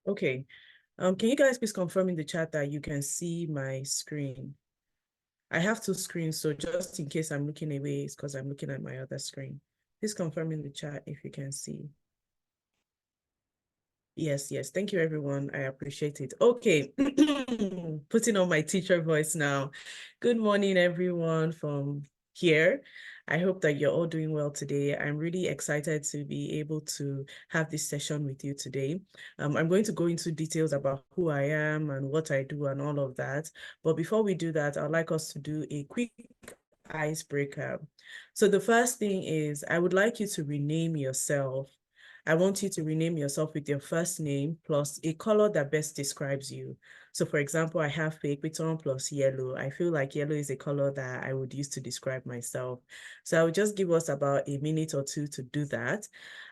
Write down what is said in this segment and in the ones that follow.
Okay. Can you guys please confirm in the chat that you can see my screen? I have two screens, so just in case I'm looking away, it's because I'm looking at my other screen. Please confirm in the chat if you can see. Yes, yes. Thank you, everyone. I appreciate it. Okay. Putting on my teacher voice now. Good morning, everyone from here. I hope that you're all doing well today. I'm really excited to be able to have this session with you today. I'm going to go into details about who I am and what I do and all of that. But before we do that, I'd like us to do a quick icebreaker. So the first thing is, I would like you to rename yourself. I want you to rename yourself with your first name plus a color that best describes you. So for example, I have fake Vuitton plus yellow. I feel like yellow is a color that I would use to describe myself. So I would just give us about a minute or two to do that.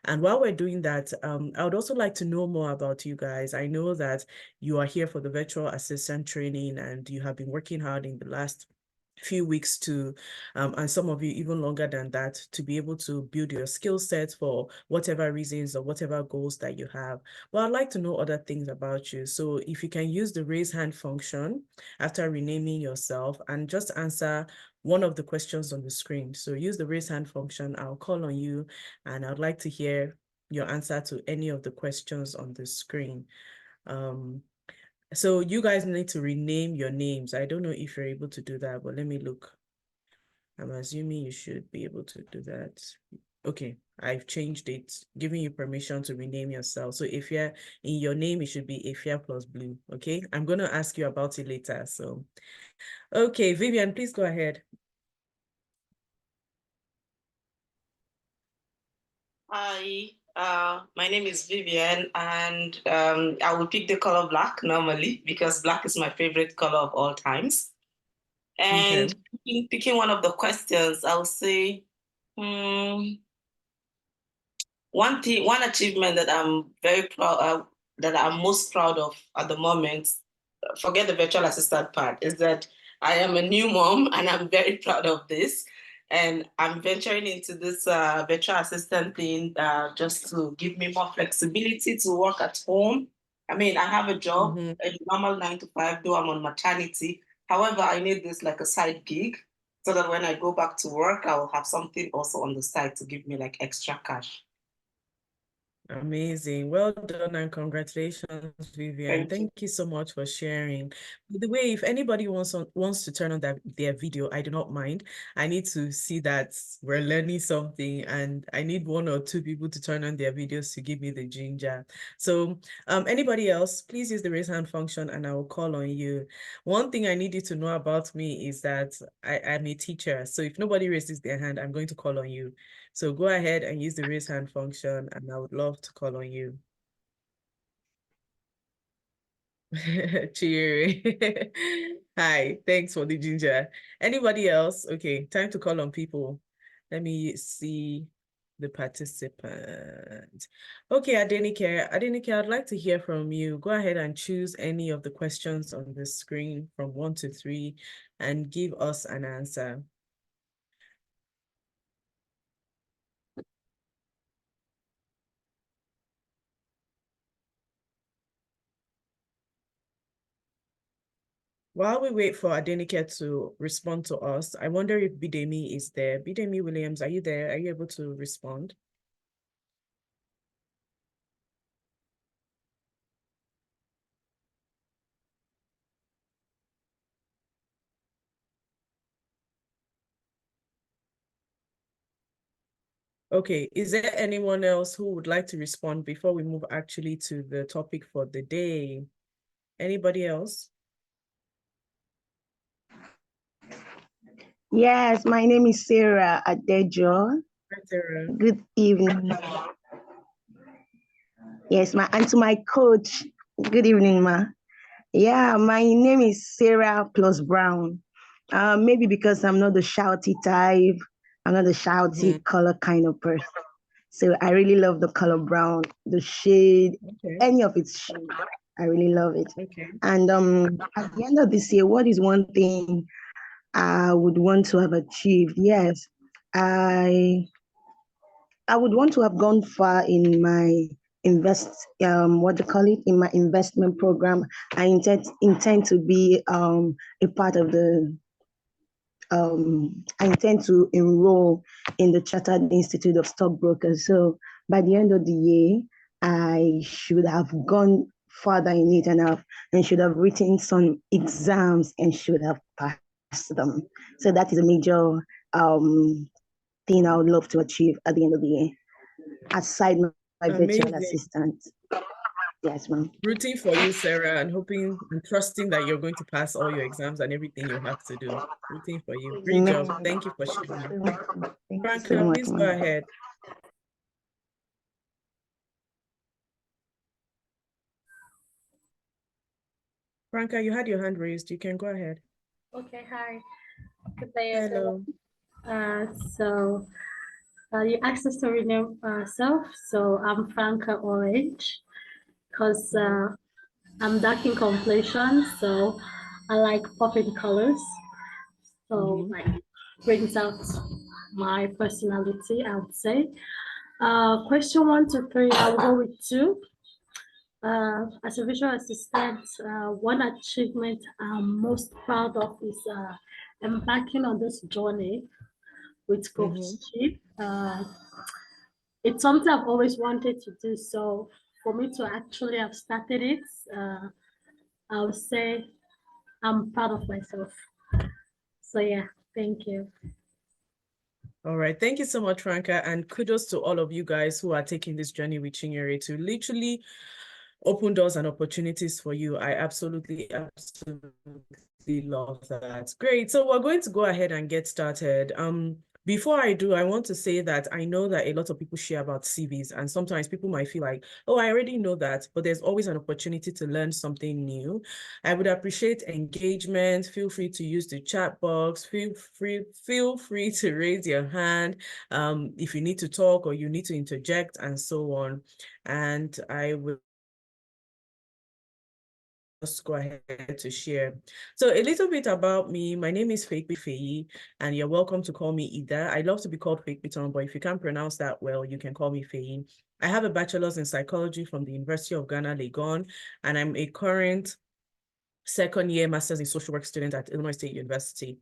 And while we're doing that, I would also like to know more about you guys. I know that you are here for the virtual assistant training and you have been working hard in the last few weeks to and some of you even longer than that, to be able to build your skill set for whatever reasons or whatever goals that you have. But I'd like to know other things about you. So if you can use the raise hand function after renaming yourself and just answer one of the questions on the screen. So use the raise hand function. I'll call on you and I'd like to hear your answer to any of the questions on the screen. So you guys need to rename your names. I don't know if you're able to do that, but let me look. I'm assuming you should be able to do that. Okay, I've changed it, giving you permission to rename yourself. So if you're in your name, it should be Afia plus Blue. Okay, I'm going to ask you about it later. So, okay, Vivian, please go ahead. Hi, my name is Vivian, and I will pick the color black normally because black is my favorite color of all times. And picking one of the questions, I will say, one achievement that I'm very proud, that I'm most proud of at the moment, forget the virtual assistant part, is that I am a new mom and I'm very proud of this. And I'm venturing into this virtual assistant thing just to give me more flexibility to work at home. I mean, I have a job, a normal 9 to 5, though I'm on maternity. However, I need this like a side gig so that when I go back to work, I will have something also on the side to give me like extra cash. Amazing. Well done and congratulations, Vivian. Thank you so much for sharing. By the way, if anybody wants to turn on their video, I do not mind. I need to see that we're learning something and I need 1 or 2 people to turn on their videos to give me the ginger. So anybody else, please use the raise hand function and I will call on you. One thing I need you to know about me is that I'm a teacher. So if nobody raises their hand, I'm going to call on you. So go ahead and use the raise hand function and I would love to call on you. Cheery. Hi, thanks for the ginger. Anybody else? Okay, time to call on people. Let me see the participant. Okay, Adenike. Adenike, I'd like to hear from you. Go ahead and choose any of the questions on the screen from 1 to 3 and give us an answer. While we wait for Adenike to respond to us, I wonder if Bidemi is there. Bidemi Williams, are you there? Are you able to respond? Okay, is there anyone else who would like to respond before we move actually to the topic for the day? Anybody else? Yes, my name is Sarah Adejo. Hi, Sarah. Good evening. Yes, and to my coach, good evening, ma. Yeah, my name is Sarah plus Brown. Maybe because I'm not the shouty type, I'm not the shouty color kind of person. So I really love the color brown, the shade, any of its shade. I really love it. And at the end of this year, what is one thing I would want to have achieved? Yes, I would want to have gone far in my invest, what do you call it, in my investment program. I intend to be a part of the I intend to enroll in the Chartered Institute of Stockbrokers. So by the end of the year, I should have gone further in it and should have written some exams and should have passed them. So that is a major thing I would love to achieve at the end of the year, aside my virtual Amazing. assistant. Yes, ma'am. Rooting for you, Sarah, and hoping and trusting that you're going to pass all your exams and everything you have to do. Rooting for you. Great job. Thank you for sharing. Thank you so Franca, much, please go ma'am. ahead. Franca, you had your hand raised. You can go ahead. Okay, hi. Good day, Hello. everyone. You asked us to rename ourselves. So I'm Franca Orange because I'm dark in complexion. So I like popping colors. So like brings out my personality, I would say. Question 1 to 3, I'll go with 2. As a visual assistant, one achievement I'm most proud of is embarking on this journey with Coach Chief. It's something I've always wanted to do. So for me to actually have started it, I would say I'm proud of myself. So yeah, thank you. All right. Thank you so much, Franca. And kudos to all of you guys who are taking this journey with Chinyere to literally open doors and opportunities for you. I absolutely love that. Great. So we're going to go ahead and get started. Before I do, I want to say that I know that a lot of people share about CVs, and sometimes people might feel like, oh, I already know that, but there's always an opportunity to learn something new. I would appreciate engagement. Feel free to use the chat box. Feel free to raise your hand if you need to talk or you need to interject and so on. And I will just go ahead to share. So a little bit about me. My name is Fake Feyi, and you're welcome to call me Ida. I love to be called Fake Biton, but if you can't pronounce that well, you can call me Feyi. I have a bachelor's in psychology from the University of Ghana, Legon, and I'm a current second-year master's in social work student at Illinois State University.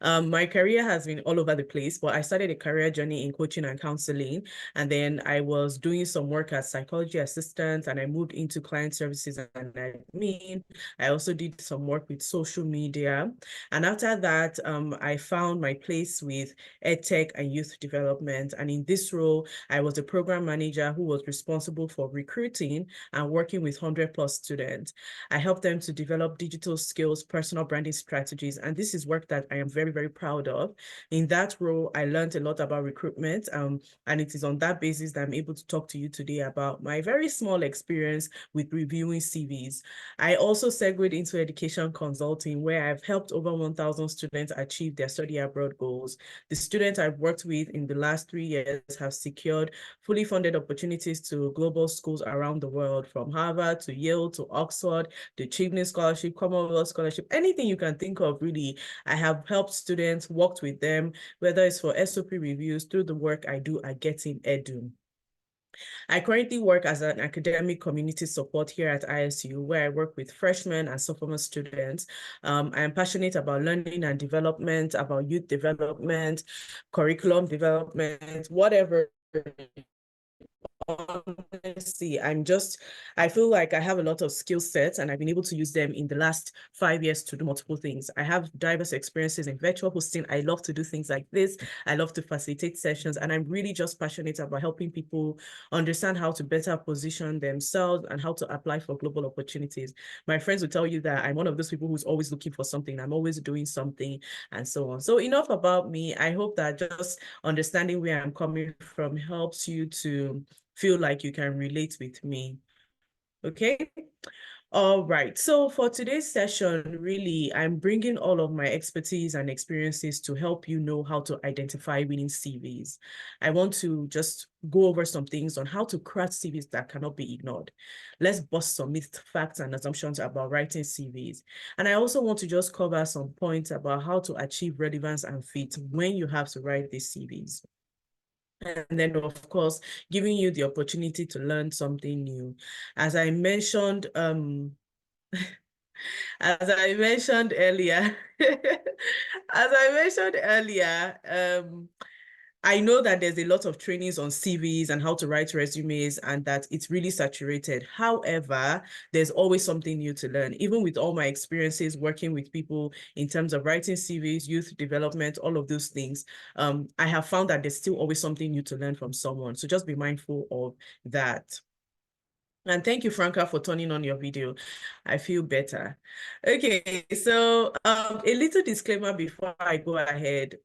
My career has been all over the place, but I started a career journey in coaching and counseling, and then I was doing some work as psychology assistant, and I moved into client services and admin. I also did some work with social media, and after that, I found my place with EdTech and youth development, and in this role, I was the program manager who was responsible for recruiting and working with 100+ students. I helped them to develop digital skills, personal branding strategies, and this is work that I am very, very proud of. In that role, I learned a lot about recruitment, and it is on that basis that I'm able to talk to you today about my very small experience with reviewing CVs. I also segued into education consulting, where I've helped over 1,000 students achieve their study abroad goals. The students I've worked with in the last 3 years have secured fully funded opportunities to global schools around the world, from Harvard to Yale to Oxford, the Chigny Scholarship, Commonwealth Scholarship, anything you can think of, really. I have helped students, worked with them, whether it's for SOP reviews, through the work I do at Getting Edu. I currently work as an academic community support here at ISU, where I work with freshmen and sophomore students. I am passionate about learning and development, about youth development, curriculum development, whatever. Honestly, I feel like I have a lot of skill sets, and I've been able to use them in the last 5 years to do multiple things. I have diverse experiences in virtual hosting. I love to do things like this. I love to facilitate sessions, and I'm really just passionate about helping people understand how to better position themselves and how to apply for global opportunities. My friends will tell you that I'm one of those people who's always looking for something. I'm always doing something and so on. So enough about me. I hope that just understanding where I'm coming from helps you to feel like you can relate with me. Okay? All right. So for today's session, really, I'm bringing all of my expertise and experiences to help you know how to identify winning CVs. I want to just go over some things on how to craft CVs that cannot be ignored. Let's bust some myths, facts, and assumptions about writing CVs. And I also want to just cover some points about how to achieve relevance and fit when you have to write these CVs. And then, of course, giving you the opportunity to learn something new. As I mentioned, as I mentioned earlier, I know that there's a lot of trainings on CVs and how to write resumes and that it's really saturated. However, there's always something new to learn. Even with all my experiences working with people in terms of writing CVs, youth development, all of those things, I have found that there's still always something new to learn from someone. So just be mindful of that. And thank you, Franca, for turning on your video. I feel better. Okay, so a little disclaimer before I go ahead.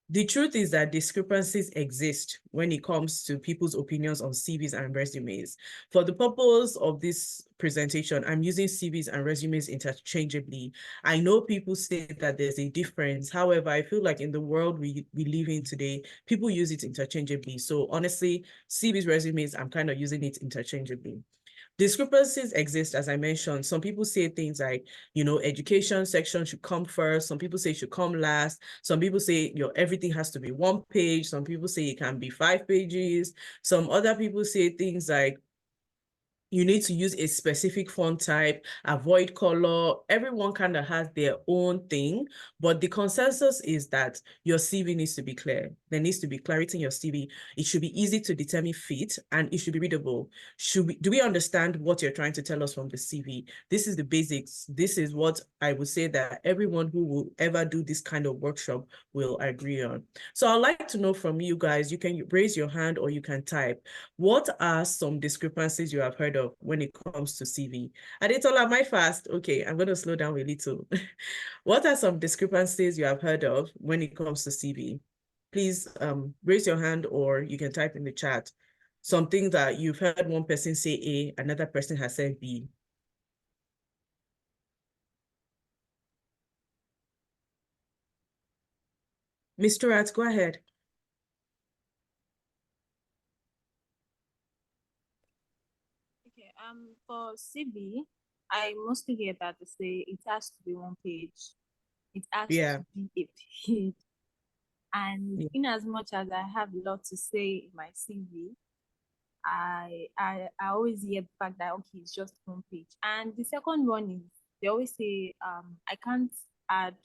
The truth is that discrepancies exist when it comes to people's opinions on CVs and resumes. For the purpose of this presentation, I'm using CVs and resumes interchangeably. I know people say that there's a difference. However, I feel like in the world we live in today, people use it interchangeably. So honestly, CVs, resumes, I'm kind of using it interchangeably. Discrepancies exist, as I mentioned. Some people say things like, education section should come first. Some people say it should come last. Some people say, everything has to be 1 page. Some people say it can be 5 pages. Some other people say things like, you need to use a specific font type, avoid color. Everyone kind of has their own thing, but the consensus is that your CV needs to be clear. There needs to be clarity in your CV. It should be easy to determine fit and it should be readable. Do we understand what you're trying to tell us from the CV? This is the basics. This is what I would say that everyone who will ever do this kind of workshop will agree on. So I'd like to know from you guys, you can raise your hand or you can type. What are some discrepancies you have heard of when it comes to CV? Adetola, am I fast? Okay, I'm going to slow down a little. What are some discrepancies you have heard of when it comes to CV? Please raise your hand or you can type in the chat. Something that you've heard one person say A, another person has said B. Mr. Rat, go ahead. Okay, for CV, I mostly hear that they say it has to be 1 page. It has Yeah. to be a page. And Yeah. in as much as I have a lot to say in my CV, I always hear the fact that okay, it's just 1 page. And the second one is they always say I can't add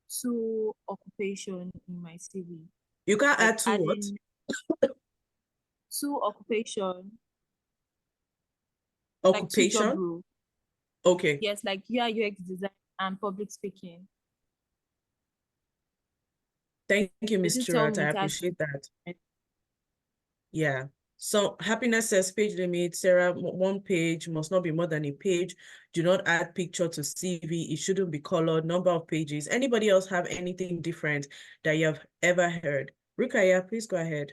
2 occupation in my CV. You can't Like add to what? 2 occupation, like 2 job Occupation? roles. Okay. Yes, like UI UX design and public speaking. Thank you, They did Mr. tell Rat. I me it has appreciate that. Yeah. So happiness says page limit. Sarah, 1 page must not be more than a page. Do not add picture to CV. It shouldn't be colored. Number of pages. Anybody else have anything different that you have ever heard? Rukaya, please go ahead.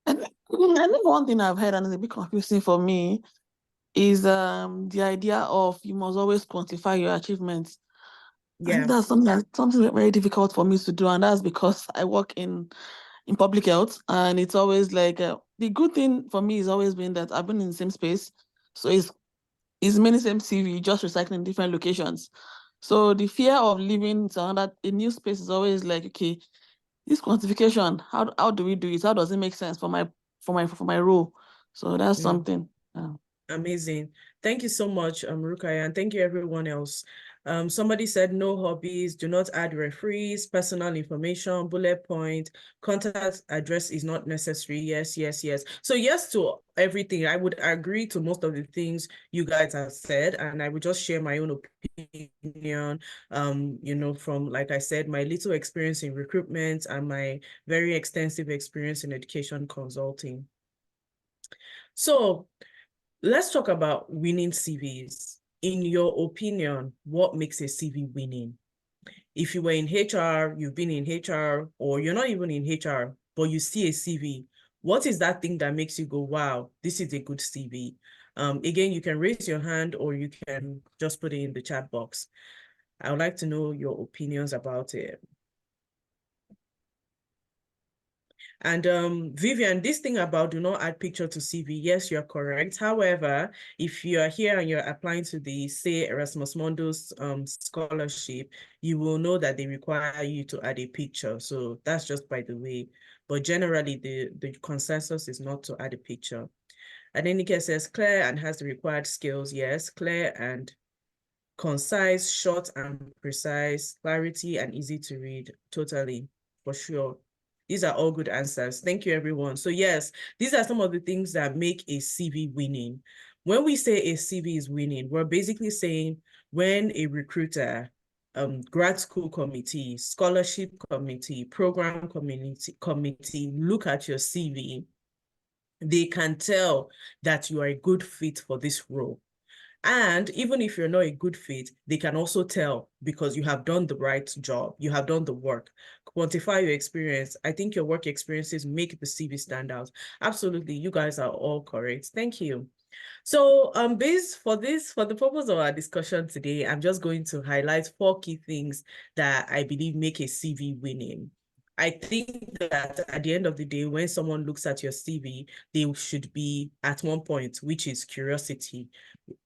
I think one thing I've heard and it's a bit confusing for me is the idea of you must always quantify your achievements. I think Yeah. that's something very difficult for me to do, and that's because I work in public health, and it's always like the good thing for me has always been that I've been in the same space, so it's many same CV, just recycling different locations. So the fear of living to another a new space is always like, okay, this quantification, how do we do it? How does it make sense for my role? So that's something. Amazing. Thank you so much, Rukaya, and thank you everyone else. Somebody said no hobbies, do not add referees, personal information, bullet point, contact address is not necessary. Yes, yes, yes. So yes to everything. I would agree to most of the things you guys have said, and I would just share my own opinion, from, like I said, my little experience in recruitment and my very extensive experience in education consulting. So let's talk about winning CVs. In your opinion, what makes a CV winning? If you were in HR, you've been in HR, or you're not even in HR, but you see a CV, what is that thing that makes you go, wow, this is a good CV? Again, you can raise your hand or you can just put it in the chat box. I would like to know your opinions about it. And Vivian, this thing about do not add picture to CV, yes, you're correct. However, if you are here and you're applying to the, say, Erasmus Mundus scholarship, you will know that they require you to add a picture. So that's just by the way. But generally, the consensus is not to add a picture. Adenike says, clear and has the required skills. Yes, clear and concise, short and precise, clarity and easy to read. Totally, for sure. These are all good answers. Thank you, everyone. So yes, these are some of the things that make a CV winning. When we say a CV is winning, we're basically saying when a recruiter, grad school committee, scholarship committee, program committee look at your CV, they can tell that you are a good fit for this role. And even if you're not a good fit, they can also tell because you have done the right job, you have done the work. Quantify your experience. I think your work experiences make the CV stand out. Absolutely, you guys are all correct. Thank you. So for the purpose of our discussion today, I'm just going to highlight 4 key things that I believe make a CV winning. I think that at the end of the day, when someone looks at your CV, they should be at one point, which is curiosity.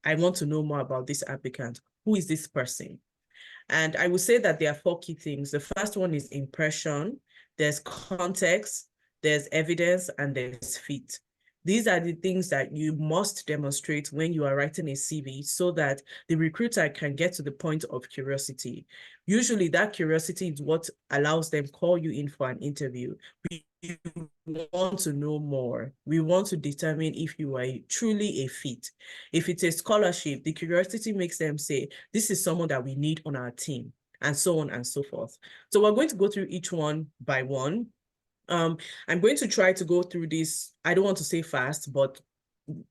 I want to know more about this applicant. Who is this person? And I would say that there are 4 key things. The first one is impression, there's context, there's evidence, and there's fit. These are the things that you must demonstrate when you are writing a CV so that the recruiter can get to the point of curiosity. Usually that curiosity is what allows them call you in for an interview. We want to know more. We want to determine if you are truly a fit. If it's a scholarship, the curiosity makes them say, this is someone that we need on our team, and so on and so forth. So we're going to go through each one by one. I'm going to try to go through this. I don't want to say fast, but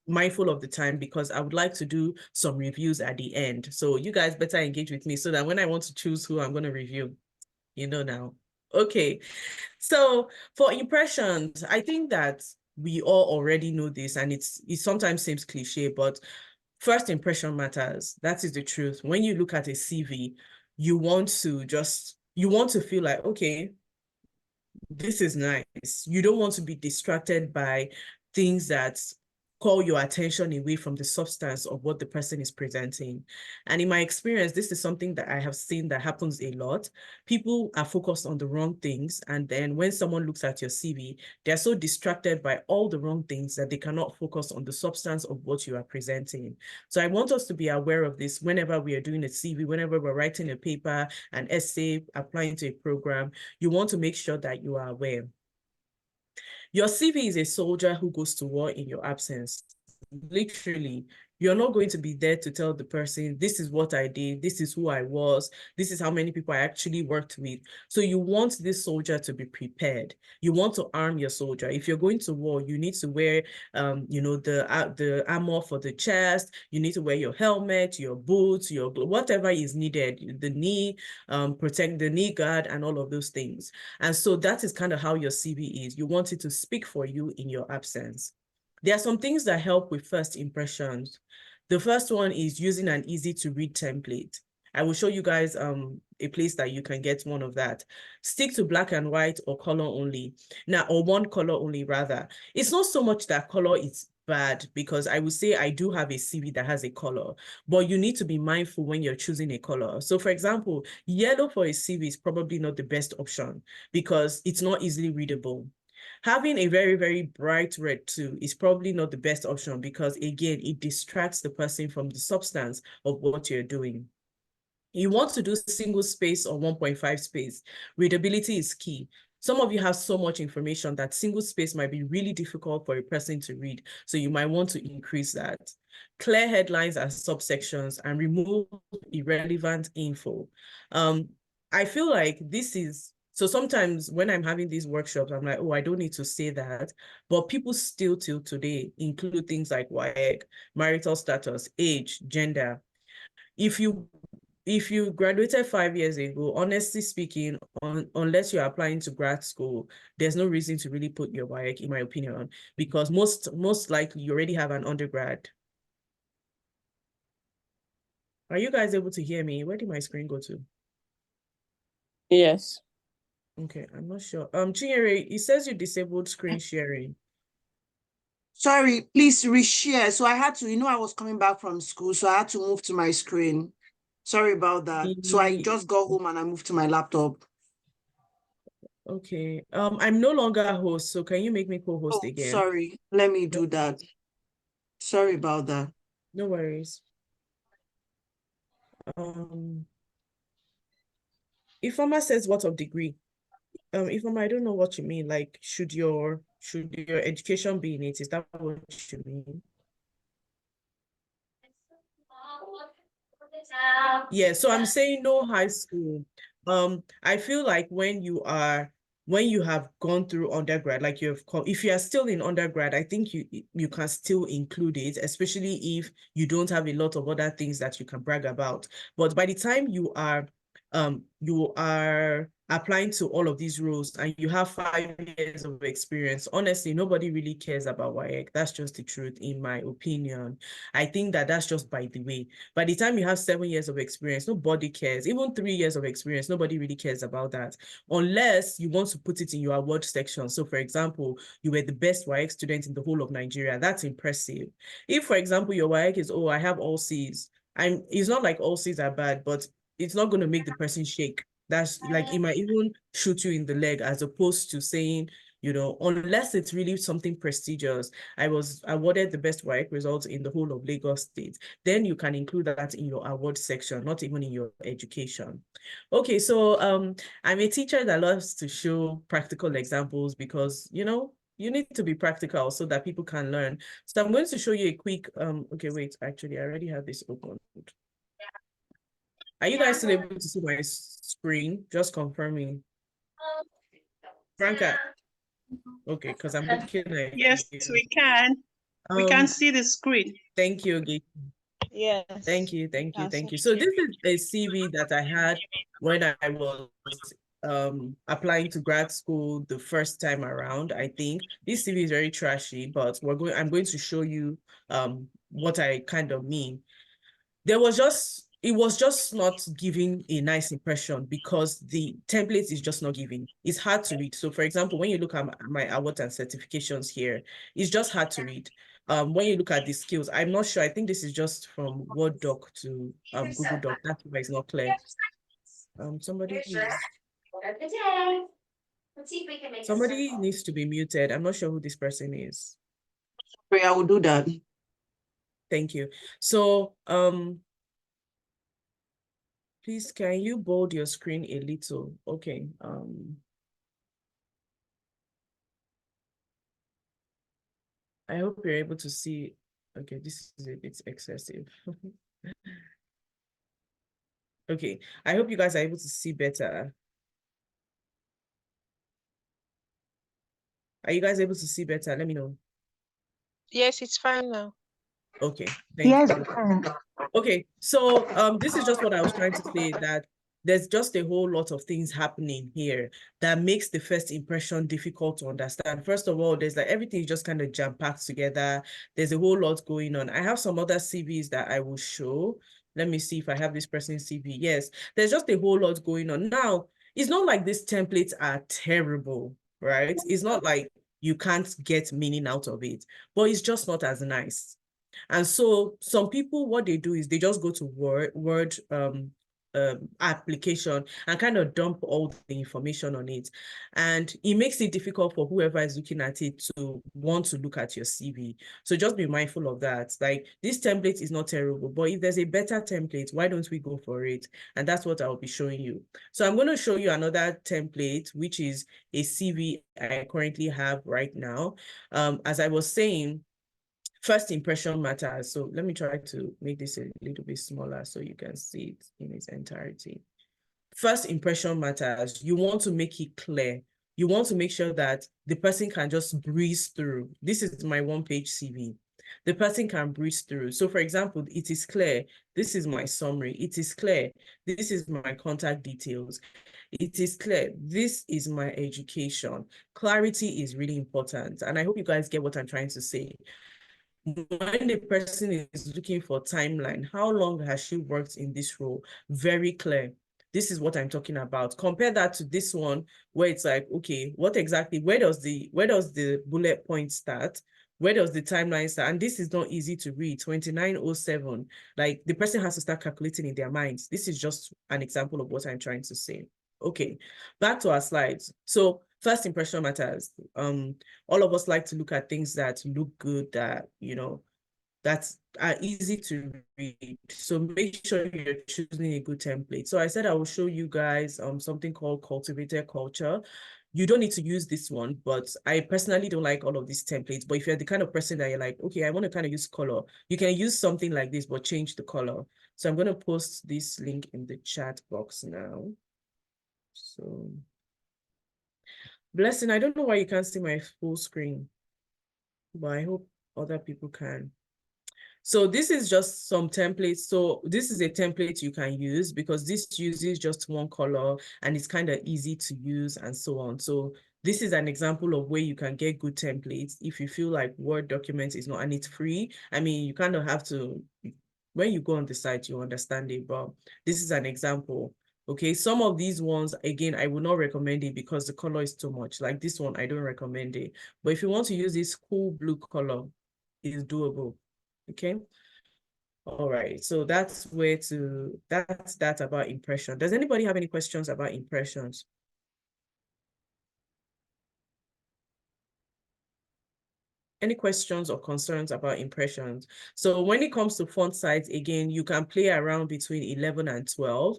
mindful of the time because I would like to do some reviews at the end. So you guys better engage with me so that when I want to choose who I'm going to review, you know now. Okay, so for impressions, I think that we all already know this, and it sometimes seems cliche, but first impression matters. That is the truth. When you look at a CV, you want to feel like, okay, this is nice. You don't want to be distracted by things that call your attention away from the substance of what the person is presenting. And in my experience, this is something that I have seen that happens a lot. People are focused on the wrong things. And then when someone looks at your CV, they're so distracted by all the wrong things that they cannot focus on the substance of what you are presenting. So I want us to be aware of this whenever we are doing a CV, whenever we're writing a paper, an essay, applying to a program, you want to make sure that you are aware. Your CV is a soldier who goes to war in your absence. Literally, you're not going to be there to tell the person, this is what I did, this is who I was, this is how many people I actually worked with. So you want this soldier to be prepared. You want to arm your soldier. If you're going to war, you need to wear, the armor for the chest. You need to wear your helmet, your boots, your whatever is needed, the knee, protect the knee guard, and all of those things. And so that is kind of how your CV is. You want it to speak for you in your absence. There are some things that help with first impressions. The first one is using an easy to read template. I will show you guys a place that you can get one of that. Stick to black and white or color only. Now, or one color only rather. It's not so much that color is bad, because I would say I do have a CV that has a color, but you need to be mindful when you're choosing a color. So for example, yellow for a CV is probably not the best option because it's not easily readable. Having a very, very bright red too is probably not the best option because, again, it distracts the person from the substance of what you're doing. You want to do single space or 1.5 space. Readability is key. Some of you have so much information that single space might be really difficult for a person to read, so you might want to increase that. Clear headlines and subsections and remove irrelevant info. I feel like this is, so sometimes when I'm having these workshops, I'm like, oh, I don't need to say that. But people still till today include things like WAEC, marital status, age, gender. If you graduated 5 years ago, honestly speaking, unless you're applying to grad school, there's no reason to really put your WAEC, in my opinion, because most likely you already have an undergrad. Are you guys able to hear me? Where did my screen go to? Yes. Okay, I'm not sure. Chinyere, it says you disabled screen sharing. Sorry, please reshare. So I had to, I was coming back from school, so I had to move to my screen. Sorry about that. So I just got home and I moved to my laptop. Okay. I'm no longer a host, so can you make me co-host Oh, again? sorry. Let me do that. Sorry about that. No worries. Ifeoma says what of degree? Ifeoma, I don't know what you mean. Like, should your education be in it? Is that what you mean? Yeah, so I'm saying no high school. I feel like when you have gone through undergrad, like if you are still in undergrad, I think you can still include it, especially if you don't have a lot of other things that you can brag about. But by the time you are applying to all of these roles and you have 5 years of experience, honestly, nobody really cares about WAEC. That's just the truth, in my opinion. I think that's just by the way. By the time you have 7 years of experience, nobody cares. Even 3 years of experience, nobody really cares about that. Unless you want to put it in your award section. So for example, you were the best WAEC student in the whole of Nigeria. That's impressive. If, for example, your WAEC is, I have all C's. It's not like all C's are bad, but it's not going to make the person shake. That's like, it might even shoot you in the leg, as opposed to saying, unless it's really something prestigious. I was awarded the best WAEC results in the whole of Lagos State. Then you can include that in your award section, not even in your education. Okay, so I'm a teacher that loves to show practical examples because, you need to be practical so that people can learn. So I'm going to show you a quick, okay, wait, actually, I already have this open. Are you guys still able to see my screen? Just confirming. Franca. Okay, because I'm looking at Yes, you. we can. We can see the screen. Thank you, Oge. Yes. Thank you. So this is a CV that I had when I was applying to grad school the first time around. I think this CV is very trashy, but I'm going to show you what I kind of mean. It was just not giving a nice impression because the template is just not giving. It's hard to read. So for example, when you look at my awards and certifications here, it's just hard to read. When you look at the skills, I'm not sure. I think this is just from Word doc to Google Doc. That's why it's not clear. Somebody needs to be muted. I'm not sure who this person is. I will do that. Thank you. So please, can you bold your screen a little? Okay. I hope you're able to see. Okay, this is a bit excessive. Okay, I hope you guys are able to see better. Are you guys able to see better? Let me know. Yes, it's fine now. Okay, thank Yes, you. Okay, so this is just what I was trying to say, that there's just a whole lot of things happening here that makes the first impression difficult to understand. First of all, there's like everything is just kind of jam-packed together. There's a whole lot going on. I have some other CVs that I will show. Let me see if I have this person's CV. Yes, there's just a whole lot going on. Now, it's not like these templates are terrible, right? It's not like you can't get meaning out of it, but it's just not as nice. And so some people, what they do is they just go to Word application and kind of dump all the information on it. And it makes it difficult for whoever is looking at it to want to look at your CV. So just be mindful of that. Like, this template is not terrible, but if there's a better template, why don't we go for it? And that's what I'll be showing you. So I'm going to show you another template, which is a CV I currently have right now. As I was saying, first impression matters. So let me try to make this a little bit smaller so you can see it in its entirety. First impression matters. You want to make it clear. You want to make sure that the person can just breeze through. This is my one-page CV. The person can breeze through. So for example, it is clear. This is my summary. It is clear. This is my contact details. It is clear. This is my education. Clarity is really important. And I hope you guys get what I'm trying to say. When the person is looking for timeline, how long has she worked in this role? Very clear. This is what I'm talking about. Compare that to this one where it's like, okay, what exactly, where does the bullet point start? Where does the timeline start? And this is not easy to read, 2907. Like the person has to start calculating in their minds. This is just an example of what I'm trying to say. Okay, back to our slides. So first impression matters. All of us like to look at things that look good, that, you know, that are easy to read. So make sure you're choosing a good template. So I said I will show you guys something called cultivated culture. You don't need to use this one, but I personally don't like all of these templates. But if you're the kind of person that you're like, okay, I want to kind of use color, you can use something like this, but change the color. So I'm going to post this link in the chat box now. So, Blessing, I don't know why you can't see my full screen, but I hope other people can. So this is just some templates. So this is a template you can use because this uses just one color and it's kind of easy to use and so on. So this is an example of where you can get good templates if you feel like Word document is not, and it's free. I mean, you kind of have to, when you go on the site, you understand it, but this is an example. Okay, some of these ones, again, I would not recommend it because the color is too much. Like this one, I don't recommend it. But if you want to use this cool blue color, it's doable. Okay. All right. So that's that about impression. Does anybody have any questions about impressions? Any questions or concerns about impressions? So when it comes to font size, again, you can play around between 11 and 12.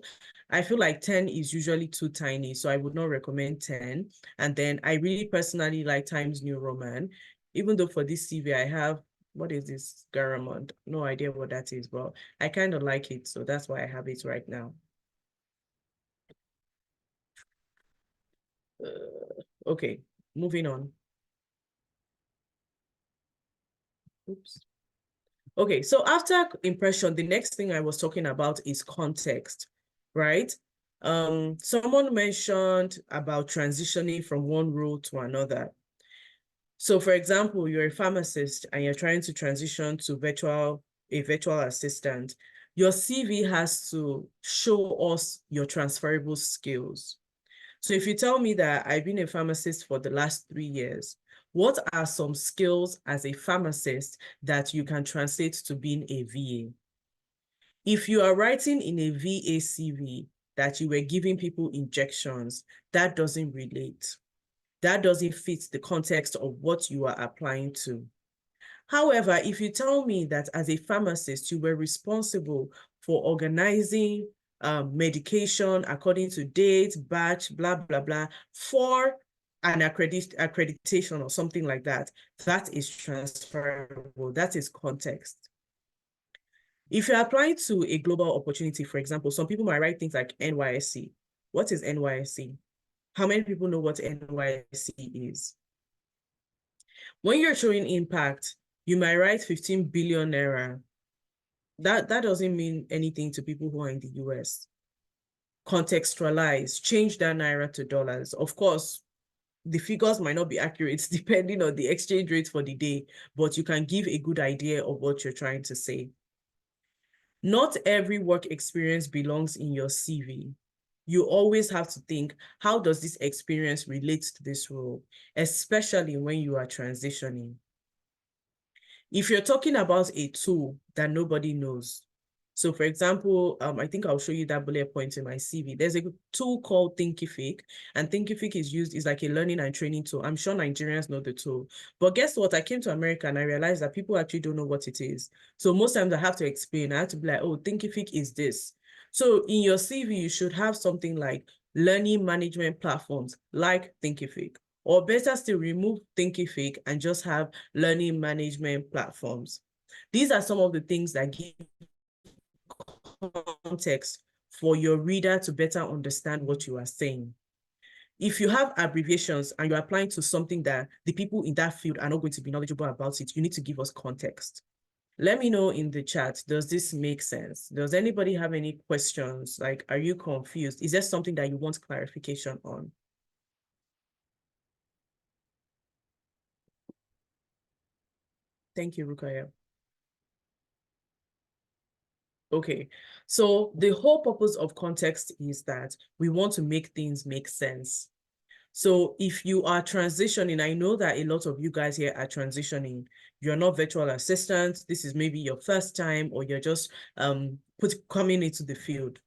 I feel like 10 is usually too tiny, so I would not recommend 10. And then I really personally like Times New Roman, even though for this CV I have, what is this, Garamond? No idea what that is, but I kind of like it, so that's why I have it right now. Okay, moving on. Oops. Okay, so after impression, the next thing I was talking about is context, right? Someone mentioned about transitioning from one role to another. So for example, you're a pharmacist and you're trying to transition to a virtual assistant. Your CV has to show us your transferable skills. So if you tell me that I've been a pharmacist for the last 3 years, what are some skills as a pharmacist that you can translate to being a VA? If you are writing in a VA CV that you were giving people injections, that doesn't relate. That doesn't fit the context of what you are applying to. However, if you tell me that as a pharmacist, you were responsible for organizing medication according to date, batch, blah, blah, blah, for an accreditation or something like that, that is transferable. That is context. If you're applying to a global opportunity, for example, some people might write things like NYSC. What is NYSC? How many people know what NYSC is? When you're showing impact, you might write 15 billion naira. That doesn't mean anything to people who are in the US. Contextualize, change that naira to dollars. Of course, the figures might not be accurate depending on the exchange rate for the day, but you can give a good idea of what you're trying to say. Not every work experience belongs in your CV. You always have to think, how does this experience relate to this role, especially when you are transitioning? If you're talking about a tool that nobody knows, so for example, I think I'll show you that bullet point in my CV. There's a tool called Thinkific, and Thinkific is like a learning and training tool. I'm sure Nigerians know the tool. But guess what? I came to America and I realized that people actually don't know what it is. So most times I have to explain. I have to be like, oh, Thinkific is this. So in your CV, you should have something like learning management platforms like Thinkific. Or better still, remove Thinkific and just have learning management platforms. These are some of the things that give context for your reader to better understand what you are saying. If you have abbreviations and you're applying to something that the people in that field are not going to be knowledgeable about it, you need to give us context. Let me know in the chat, does this make sense? Does anybody have any questions? Like, are you confused? Is there something that you want clarification on? Thank you, Rukaya. Okay, so the whole purpose of context is that we want to make things make sense. So if you are transitioning, I know that a lot of you guys here are transitioning. You're not virtual assistants. This is maybe your first time, or you're just coming into the field.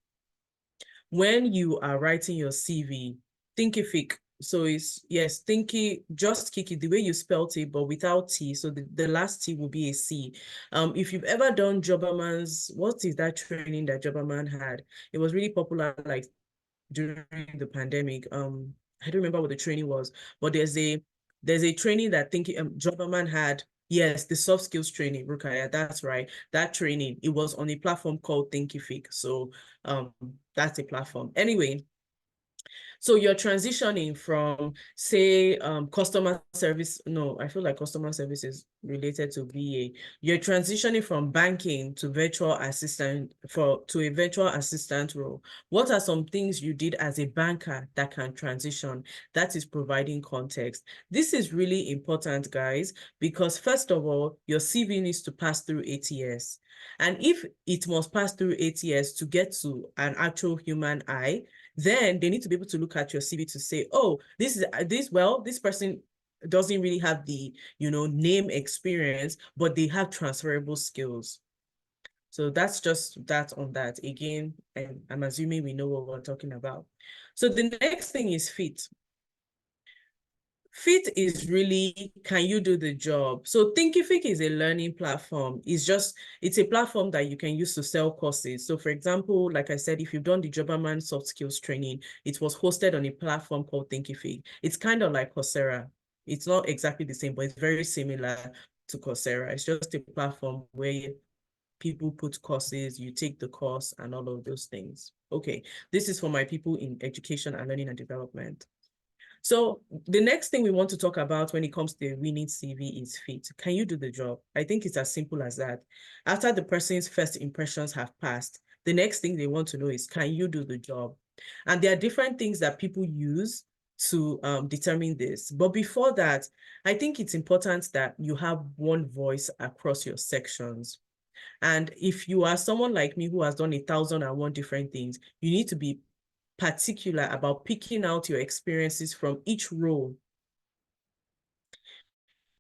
When you are writing your CV, Thinkific. So it's, yes, Thinky, just Kiki, the way you spelled it, but without T. So the last T will be a C. If you've ever done Jobberman's, what is that training that Jobberman had? It was really popular, like during the pandemic. I don't remember what the training was, but there's a training that Jobberman had. Yes, the soft skills training, Rukaya, that's right. That training, it was on a platform called Thinkific. So that's a platform. Anyway, so you're transitioning from, say, customer service. No, I feel like customer service is related to VA. You're transitioning from banking to virtual assistant to a virtual assistant role. What are some things you did as a banker that can transition? That is providing context. This is really important, guys, because first of all, your CV needs to pass through ATS. And if it must pass through ATS to get to an actual human eye, then they need to be able to look at your CV to say, oh, this person doesn't really have the, name experience, but they have transferable skills. So that's just that on that. Again, I'm assuming we know what we're talking about. So the next thing is fit. Fit is really, can you do the job? So Thinkific is a learning platform. It's a platform that you can use to sell courses. So for example, like I said, if you've done the Jobberman soft skills training, it was hosted on a platform called Thinkific. It's kind of like Coursera. It's not exactly the same, but it's very similar to Coursera. It's just a platform where people put courses, you take the course and all of those things. Okay, this is for my people in education and learning and development. So the next thing we want to talk about when it comes to a winning CV is fit. Can you do the job? I think it's as simple as that. After the person's first impressions have passed, the next thing they want to know is, can you do the job? And there are different things that people use to determine this. But before that, I think it's important that you have one voice across your sections. And if you are someone like me who has done 1,001 different things, you need to be particular about picking out your experiences from each role.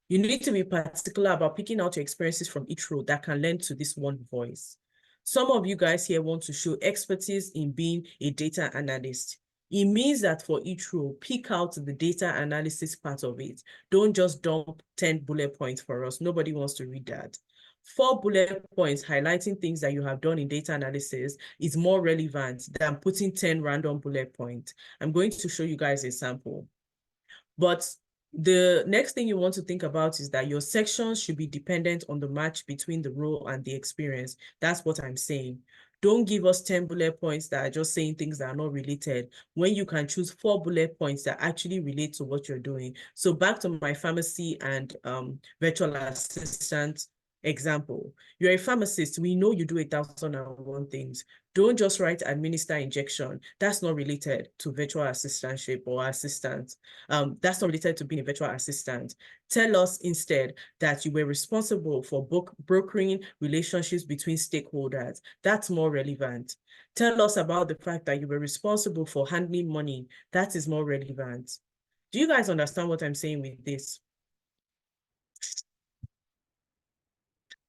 You need to be particular about picking out your experiences from each role that can lend to this one voice. Some of you guys here want to show expertise in being a data analyst. It means that for each role, pick out the data analysis part of it. Don't just dump 10 bullet points for us. Nobody wants to read that. 4 bullet points highlighting things that you have done in data analysis is more relevant than putting 10 random bullet points. I'm going to show you guys a sample. But the next thing you want to think about is that your sections should be dependent on the match between the role and the experience. That's what I'm saying. Don't give us 10 bullet points that are just saying things that are not related, when you can choose 4 bullet points that actually relate to what you're doing. So back to my pharmacy and virtual assistant example. You're a pharmacist. We know you do 1,001 things. Don't just write administer injection. That's not related to virtual assistantship or assistant. That's not related to being a virtual assistant. Tell us instead that you were responsible for brokering relationships between stakeholders. That's more relevant. Tell us about the fact that you were responsible for handling money. That is more relevant. Do you guys understand what I'm saying with this?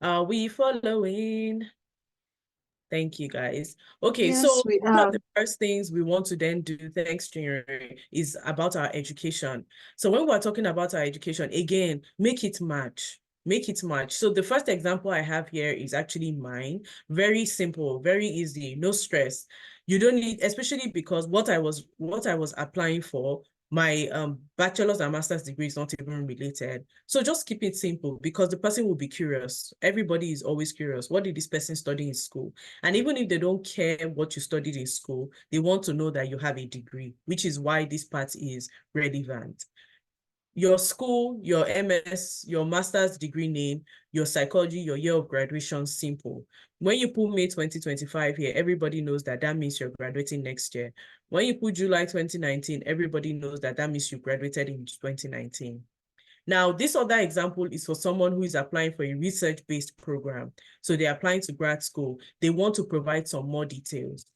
Are we following? Thank you, guys. Okay, Yes, so we one are. of the first things we want to then do, thanks, January, is about our education. So when we're talking about our education, again, make it match. Make it match. So the first example I have here is actually mine. Very simple, very easy, no stress. You don't need, especially because what I was applying for, my bachelor's and master's degree is not even related. So just keep it simple, because the person will be curious. Everybody is always curious. What did this person study in school? And even if they don't care what you studied in school, they want to know that you have a degree, which is why this part is relevant. Your school, your MS, your master's degree name, your psychology, your year of graduation, simple. When you put May 2025 here, everybody knows that means you're graduating next year. When you put July 2019, everybody knows that means you graduated in 2019. Now, this other example is for someone who is applying for a research-based program. So they're applying to grad school. They want to provide some more details.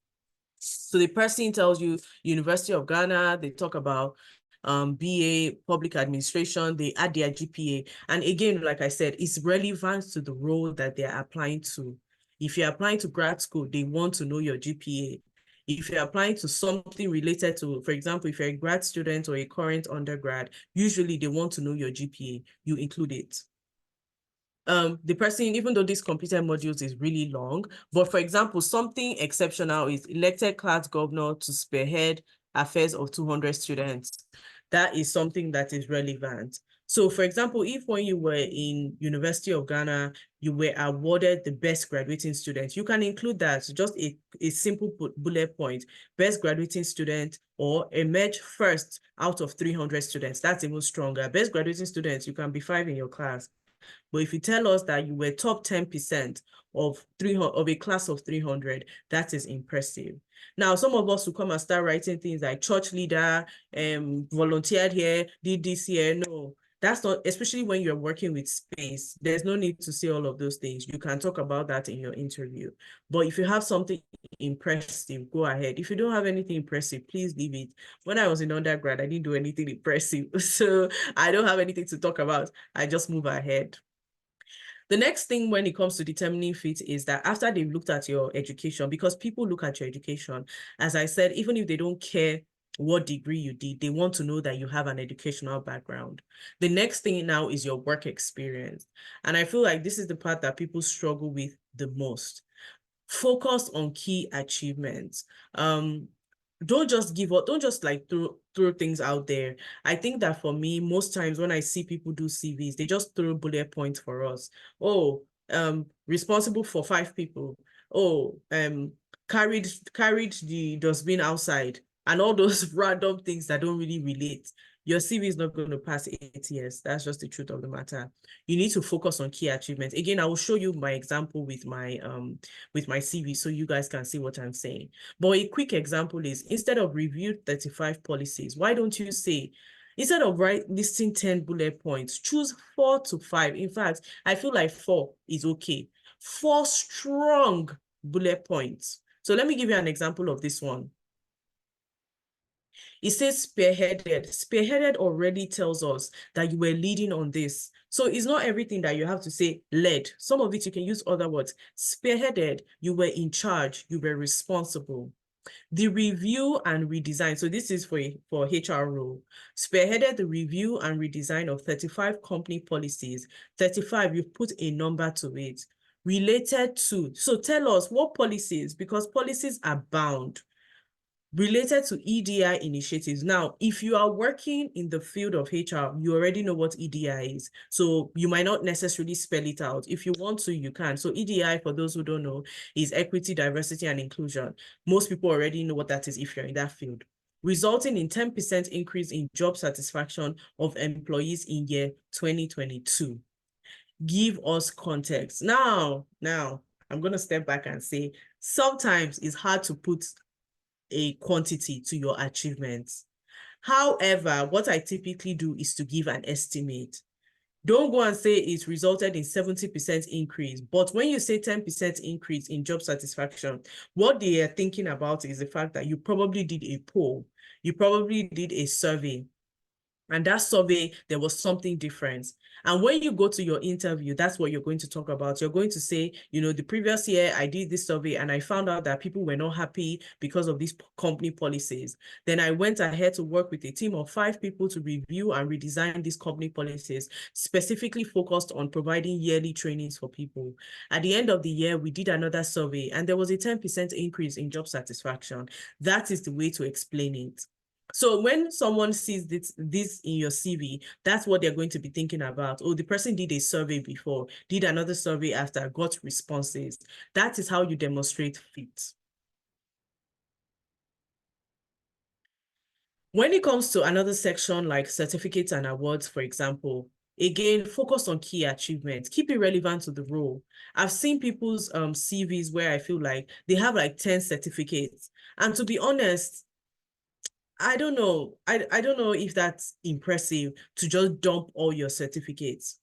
So the person tells you University of Ghana, they talk about BA, public administration, they add their GPA. And again, like I said, it's relevant to the role that they're applying to. If you're applying to grad school, they want to know your GPA. If you're applying to something related to, for example, if you're a grad student or a current undergrad, usually they want to know your GPA, you include it. The person, even though this completed modules is really long, but for example, something exceptional is elected class governor to spearhead affairs of 200 students. That is something that is relevant. So for example, if when you were in University of Ghana, you were awarded the best graduating student, you can include that, just a simple bullet point, best graduating student, or emerge first out of 300 students. That's even stronger. Best graduating students, you can be 5 in your class. But if you tell us that you were top 10% of a class of 300, that is impressive. Now, some of us will come and start writing things like church leader, volunteered here, did this here. No, that's not, especially when you're working with space, there's no need to say all of those things. You can talk about that in your interview. But if you have something impressive, go ahead. If you don't have anything impressive, please leave it. When I was in undergrad, I didn't do anything impressive. So I don't have anything to talk about. I just move ahead. The next thing when it comes to determining fit is that after they've looked at your education, because people look at your education, as I said, even if they don't care what degree you did, they want to know that you have an educational background. The next thing now is your work experience. And I feel like this is the part that people struggle with the most. Focus on key achievements. Don't just give up, don't just like throw things out there. I think that for me, most times when I see people do CVs, they just throw bullet points for us. Oh, responsible for 5 people. Oh, carried the dustbin outside, and all those random things that don't really relate. Your CV is not going to pass ATS. That's just the truth of the matter. You need to focus on key achievements. Again, I will show you my example with my CV so you guys can see what I'm saying. But a quick example is, instead of review 35 policies, why don't you say, instead of listing 10 bullet points, choose 4 to 5. In fact, I feel like 4 is okay. 4 strong bullet points. So let me give you an example of this one. It says spearheaded. Spearheaded already tells us that you were leading on this. So it's not everything that you have to say led. Some of it you can use other words. Spearheaded, you were in charge, you were responsible. The review and redesign. So this is for HR role. Spearheaded the review and redesign of 35 company policies. 35, you put a number to it. Related to, so tell us what policies, because policies are bound. Related to EDI initiatives. Now, if you are working in the field of HR, you already know what EDI is. So you might not necessarily spell it out. If you want to, you can. So EDI, for those who don't know, is equity, diversity, and inclusion. Most people already know what that is if you're in that field. Resulting in 10% increase in job satisfaction of employees in year 2022. Give us context. Now, I'm going to step back and say, sometimes it's hard to put a quantity to your achievements. However, what I typically do is to give an estimate. Don't go and say it resulted in 70% increase. But when you say 10% increase in job satisfaction, what they are thinking about is the fact that you probably did a poll. You probably did a survey. And that survey, there was something different. And when you go to your interview, that's what you're going to talk about. You're going to say, you know, the previous year I did this survey and I found out that people were not happy because of these company policies. Then I went ahead to work with a team of 5 people to review and redesign these company policies, specifically focused on providing yearly trainings for people. At the end of the year, we did another survey and there was a 10% increase in job satisfaction. That is the way to explain it. So when someone sees this in your CV, that's what they're going to be thinking about. Oh, the person did a survey before, did another survey after, got responses. That is how you demonstrate fit. When it comes to another section like certificates and awards, for example, again, focus on key achievements. Keep it relevant to the role. I've seen people's CVs where I feel like they have like 10 certificates. And to be honest, I don't know. I don't know if that's impressive to just dump all your certificates,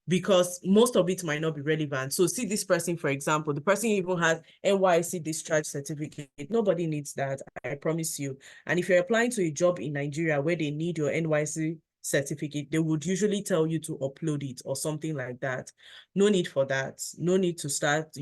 because most of it might not be relevant. So see this person, for example, the person even has NYC discharge certificate. Nobody needs that, I promise you. And if you're applying to a job in Nigeria where they need your NYC certificate, they would usually tell you to upload it or something like that. No need for that. No need to start,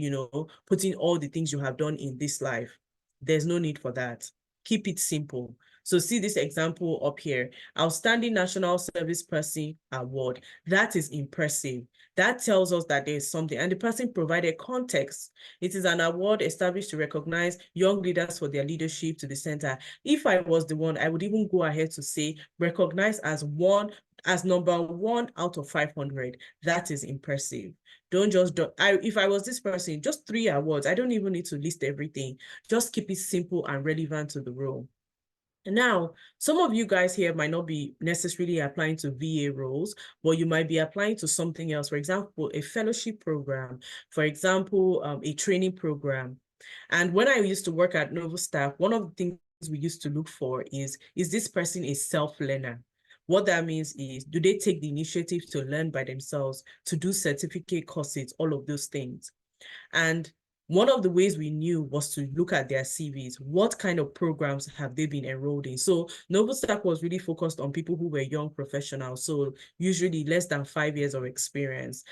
putting all the things you have done in this life. There's no need for that. Keep it simple. So see this example up here, Outstanding National Service Person Award. That is impressive. That tells us that there's something, and the person provided context. It is an award established to recognize young leaders for their leadership to the center. If I was the one, I would even go ahead to say recognized as number 1 out of 500. That is impressive. Don't just if I was this person, just 3 awards. I don't even need to list everything. Just keep it simple and relevant to the role. Now, some of you guys here might not be necessarily applying to VA roles, but you might be applying to something else. For example, a fellowship program, for example, a training program. And when I used to work at Novo Staff, one of the things we used to look for is this person a self-learner? What that means is, do they take the initiative to learn by themselves, to do certificate courses, all of those things? And one of the ways we knew was to look at their CVs. What kind of programs have they been enrolled in? So Noble Stack was really focused on people who were young professionals, so usually less than 5 years of experience.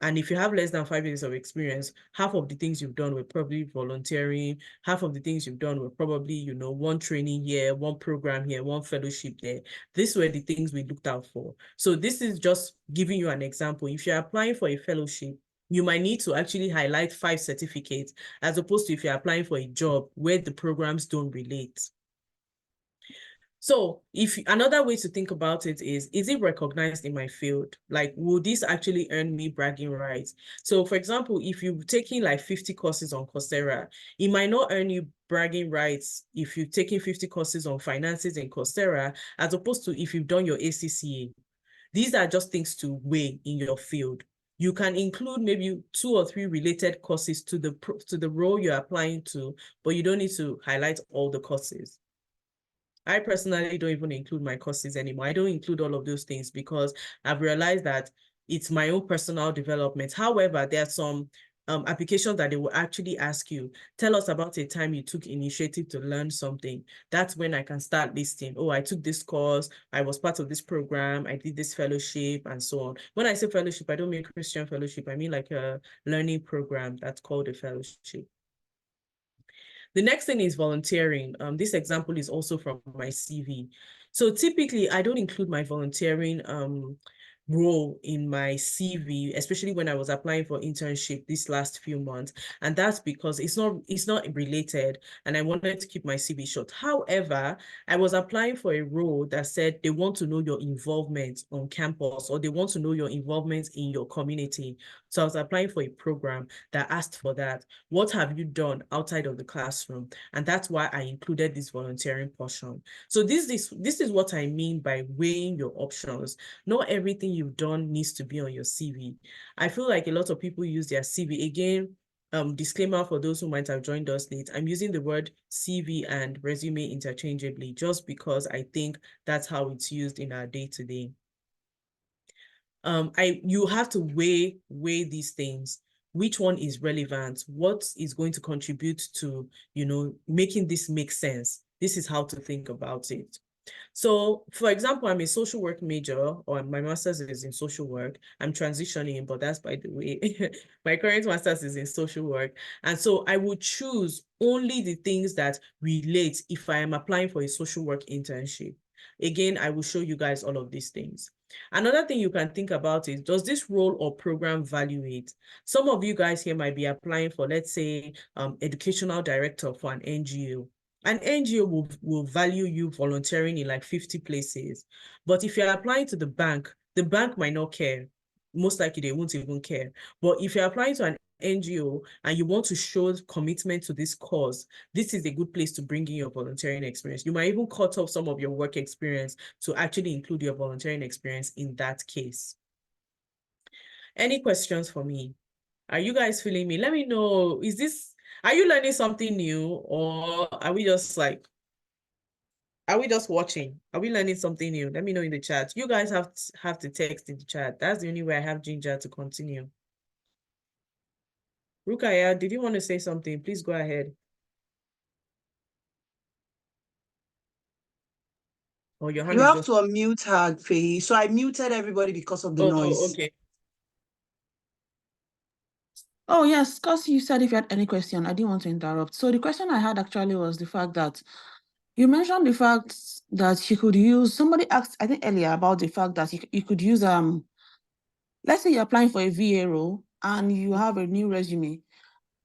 And if you have less than 5 years of experience, half of the things you've done were probably volunteering, half of the things you've done were probably, one training here, one program here, one fellowship there. These were the things we looked out for. So this is just giving you an example. If you're applying for a fellowship, you might need to actually highlight 5 certificates, as opposed to if you're applying for a job where the programs don't relate. So if another way to think about it is it recognized in my field? Like, will this actually earn me bragging rights? So for example, if you're taking like 50 courses on Coursera, it might not earn you bragging rights if you're taking 50 courses on finances in Coursera, as opposed to if you've done your ACCA. These are just things to weigh in your field. You can include maybe 2 or 3 related courses to the role you're applying to, but you don't need to highlight all the courses. I personally don't even include my courses anymore. I don't include all of those things because I've realized that it's my own personal development. However, there are some applications that they will actually ask you, tell us about a time you took initiative to learn something. That's when I can start listing, oh, I took this course, I was part of this program, I did this fellowship, and so on. When I say fellowship, I don't mean Christian fellowship. I mean like a learning program that's called a fellowship. The next thing is volunteering. This example is also from my CV. So typically, I don't include my volunteering role in my CV, especially when I was applying for internship this last few months. And that's because it's not related, and I wanted to keep my CV short. However, I was applying for a role that said they want to know your involvement on campus, or they want to know your involvement in your community. So I was applying for a program that asked for that. What have you done outside of the classroom? And that's why I included this volunteering portion. So this is what I mean by weighing your options. Not everything you've done needs to be on your CV. I feel like a lot of people use their CV. Again, disclaimer for those who might have joined us late, I'm using the word CV and resume interchangeably just because I think that's how it's used in our day-to-day. You have to weigh these things. Which one is relevant? What is going to contribute to, making this make sense? This is how to think about it. So, for example, I'm a social work major, or my master's is in social work. I'm transitioning, but that's by the way. My current master's is in social work. And so I would choose only the things that relate if I am applying for a social work internship. Again, I will show you guys all of these things. Another thing you can think about is, does this role or program value it? Some of you guys here might be applying for, let's say, educational director for an NGO. An NGO will value you volunteering in like 50 places. But if you're applying to the bank might not care. Most likely they won't even care. But if you're applying to an NGO and you want to show commitment to this cause, this is a good place to bring in your volunteering experience. You might even cut off some of your work experience to actually include your volunteering experience in that case. Any questions for me? Are you guys feeling me? Let me know. Are you learning something new, or are we just like, Are we just watching? Are we learning something new? Let me know in the chat. You guys have to text in the chat. That's the only way I have ginger to continue. Rukaya, did you want to say something? Please go ahead. Oh, your hand You is have just... to unmute her, Faye. So I muted everybody because of the Oh, noise. okay. Oh, yes, because you said if you had any question, I didn't want to interrupt. So the question I had actually was the fact that you mentioned the fact that you could use, somebody asked, I think earlier, about the fact that you could use, let's say you're applying for a VA role and you have a new resume.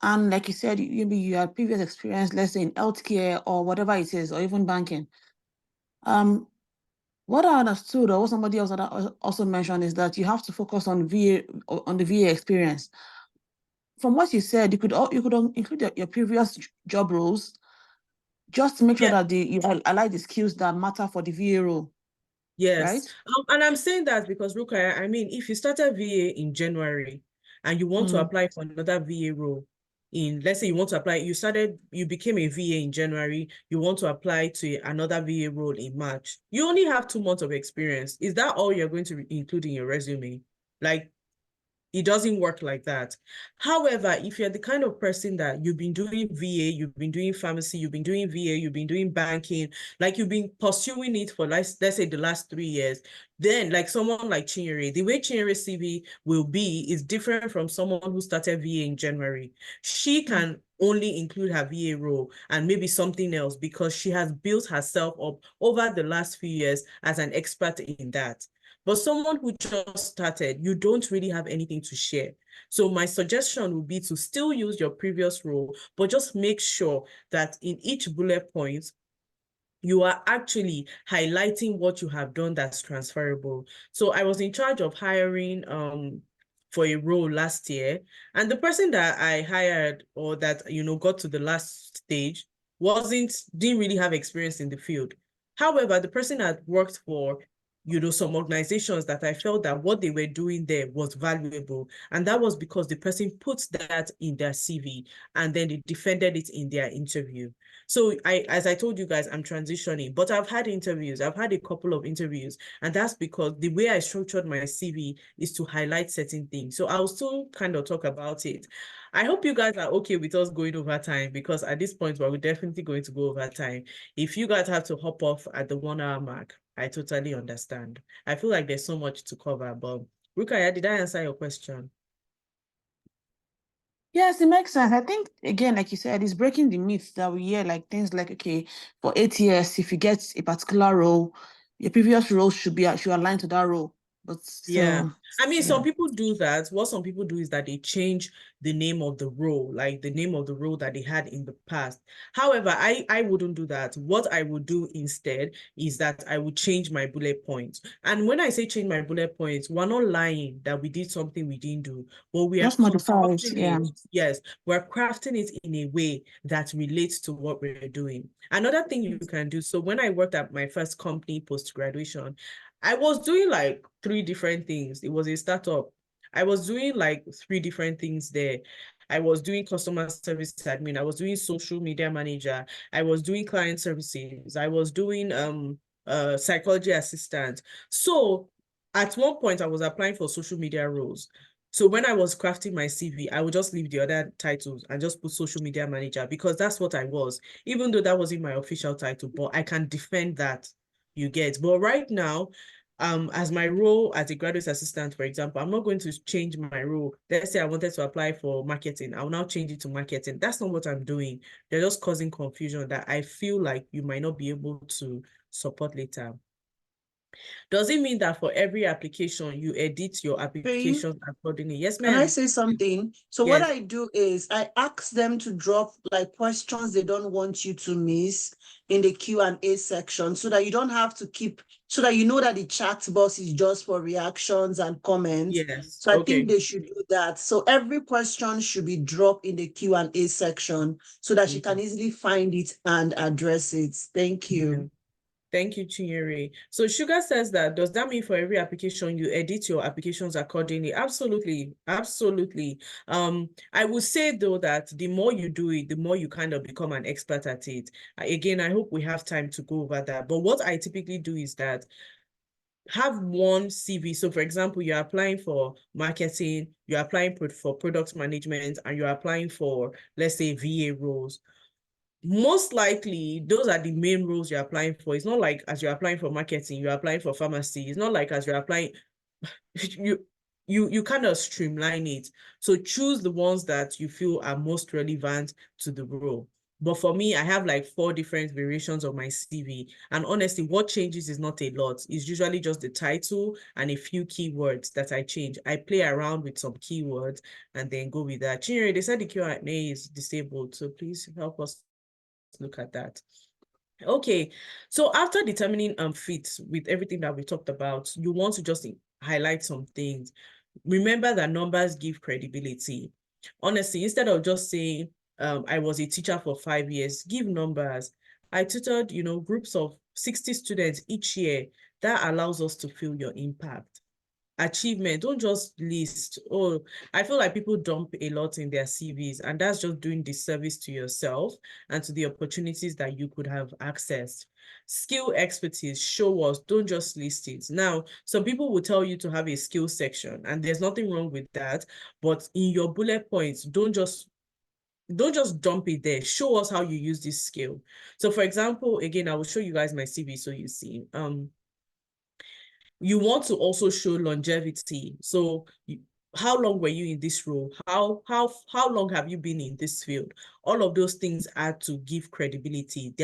And like you said, maybe you had previous experience, let's say in healthcare or whatever it is, or even banking. What I understood, or what somebody else also mentioned, is that you have to focus on the VA experience. From what you said, you could include your previous job roles, just to make sure that you align the skills that matter for the VA role. Yes. Right? And I'm saying that because, Rukaya, I mean, if you started VA in January and you want to apply for another VA role let's say you want to apply, you became a VA in January, you want to apply to another VA role in March. You only have 2 months of experience. Is that all you're going to include in your resume? Like, it doesn't work like that. However, if you're the kind of person that you've been doing VA, you've been doing pharmacy, you've been doing VA, you've been doing banking, like you've been pursuing it for, let's say, the last 3 years, then like someone like Chinyere, the way Chinyere's CV will be is different from someone who started VA in January. She can only include her VA role and maybe something else because she has built herself up over the last few years as an expert in that. But someone who just started, you don't really have anything to share. So my suggestion would be to still use your previous role, but just make sure that in each bullet point, you are actually highlighting what you have done that's transferable. So I was in charge of hiring for a role last year, and the person that I hired, or that got to the last stage, didn't really have experience in the field. However, the person had worked for some organizations that I felt that what they were doing there was valuable. And that was because the person put that in their CV and then they defended it in their interview. So as I told you guys, I'm transitioning, but I've had interviews. I've had a couple of interviews, and that's because the way I structured my CV is to highlight certain things. So I'll still kind of talk about it. I hope you guys are okay with us going over time, because at this point, we're definitely going to go over time. If you guys have to hop off at the 1 hour mark, I totally understand. I feel like there's so much to cover, but Rukaya, did I answer your question? Yes, it makes sense. I think, again, like you said, it's breaking the myth that we hear, like things like, okay, for 8 years, if you get a particular role, your previous role should align to that role. But Yeah. I mean, yeah. some people do that. What some people do is that they change the name of the role, like the name of the role that they had in the past. However, I wouldn't do that. What I would do instead is that I would change my bullet points. And when I say change my bullet points, we're not lying that we did something we didn't do, but we are Just modify it, crafting yeah. it. Yes, we're crafting it in a way that relates to what we're doing. Another thing you can do, so when I worked at my first company post-graduation, I was doing like 3 different things. It was a startup. I was doing like 3 different things there. I was doing customer service admin. I was doing social media manager. I was doing client services. I was doing psychology assistant. So at one point I was applying for social media roles. So when I was crafting my CV, I would just leave the other titles and just put social media manager, because that's what I was, even though that wasn't my official title, but I can defend that. You get. But right now, as my role as a graduate assistant, for example, I'm not going to change my role. Let's say I wanted to apply for marketing. I'll now change it to marketing. That's not what I'm doing. They're just causing confusion that I feel like you might not be able to support later. Does it mean that for every application, you edit your application accordingly? Yes, ma'am. Can I say something? So yes. what I do is I ask them to drop like questions they don't want you to miss in the Q&A section, so that you don't have to so that you know that the chat box is just for reactions and comments. Yes. So I Okay. think they should do that. So every question should be dropped in the Q&A section so that she can easily find it and address it. Thank you. Thank you, Chinyere. So Sugar says that, does that mean for every application you edit your applications accordingly? Absolutely, absolutely. I would say though that the more you do it, the more you kind of become an expert at it. Again, I hope we have time to go over that. But what I typically do is that have one CV. So for example, you're applying for marketing, you're applying for product management, and you're applying for, let's say, VA roles. Most likely, those are the main roles you're applying for. It's not like as you're applying for marketing, you're applying for pharmacy. It's not like as you're applying, you kind of streamline it. So choose the ones that you feel are most relevant to the role. But for me, I have like 4 different variations of my CV. And honestly, what changes is not a lot. It's usually just the title and a few keywords that I change. I play around with some keywords and then go with that. Chinyere, they said the Q&A is disabled, so please help us look at that. Okay, so after determining fit with everything that we talked about, you want to just highlight some things. Remember that numbers give credibility. Honestly, instead of just saying, I was a teacher for 5 years, give numbers. I tutored, groups of 60 students each year. That allows us to feel your impact. Achievement, don't just list. Oh, I feel like people dump a lot in their CVs, and that's just doing disservice to yourself and to the opportunities that you could have accessed. Skill expertise, show us, don't just list it. Now, some people will tell you to have a skill section, and there's nothing wrong with that, but in your bullet points, don't just dump it there. Show us how you use this skill. So for example, again, I will show you guys my CV so you see. You want to also show longevity. So how long were you in this role? How long have you been in this field? All of those things add to give credibility.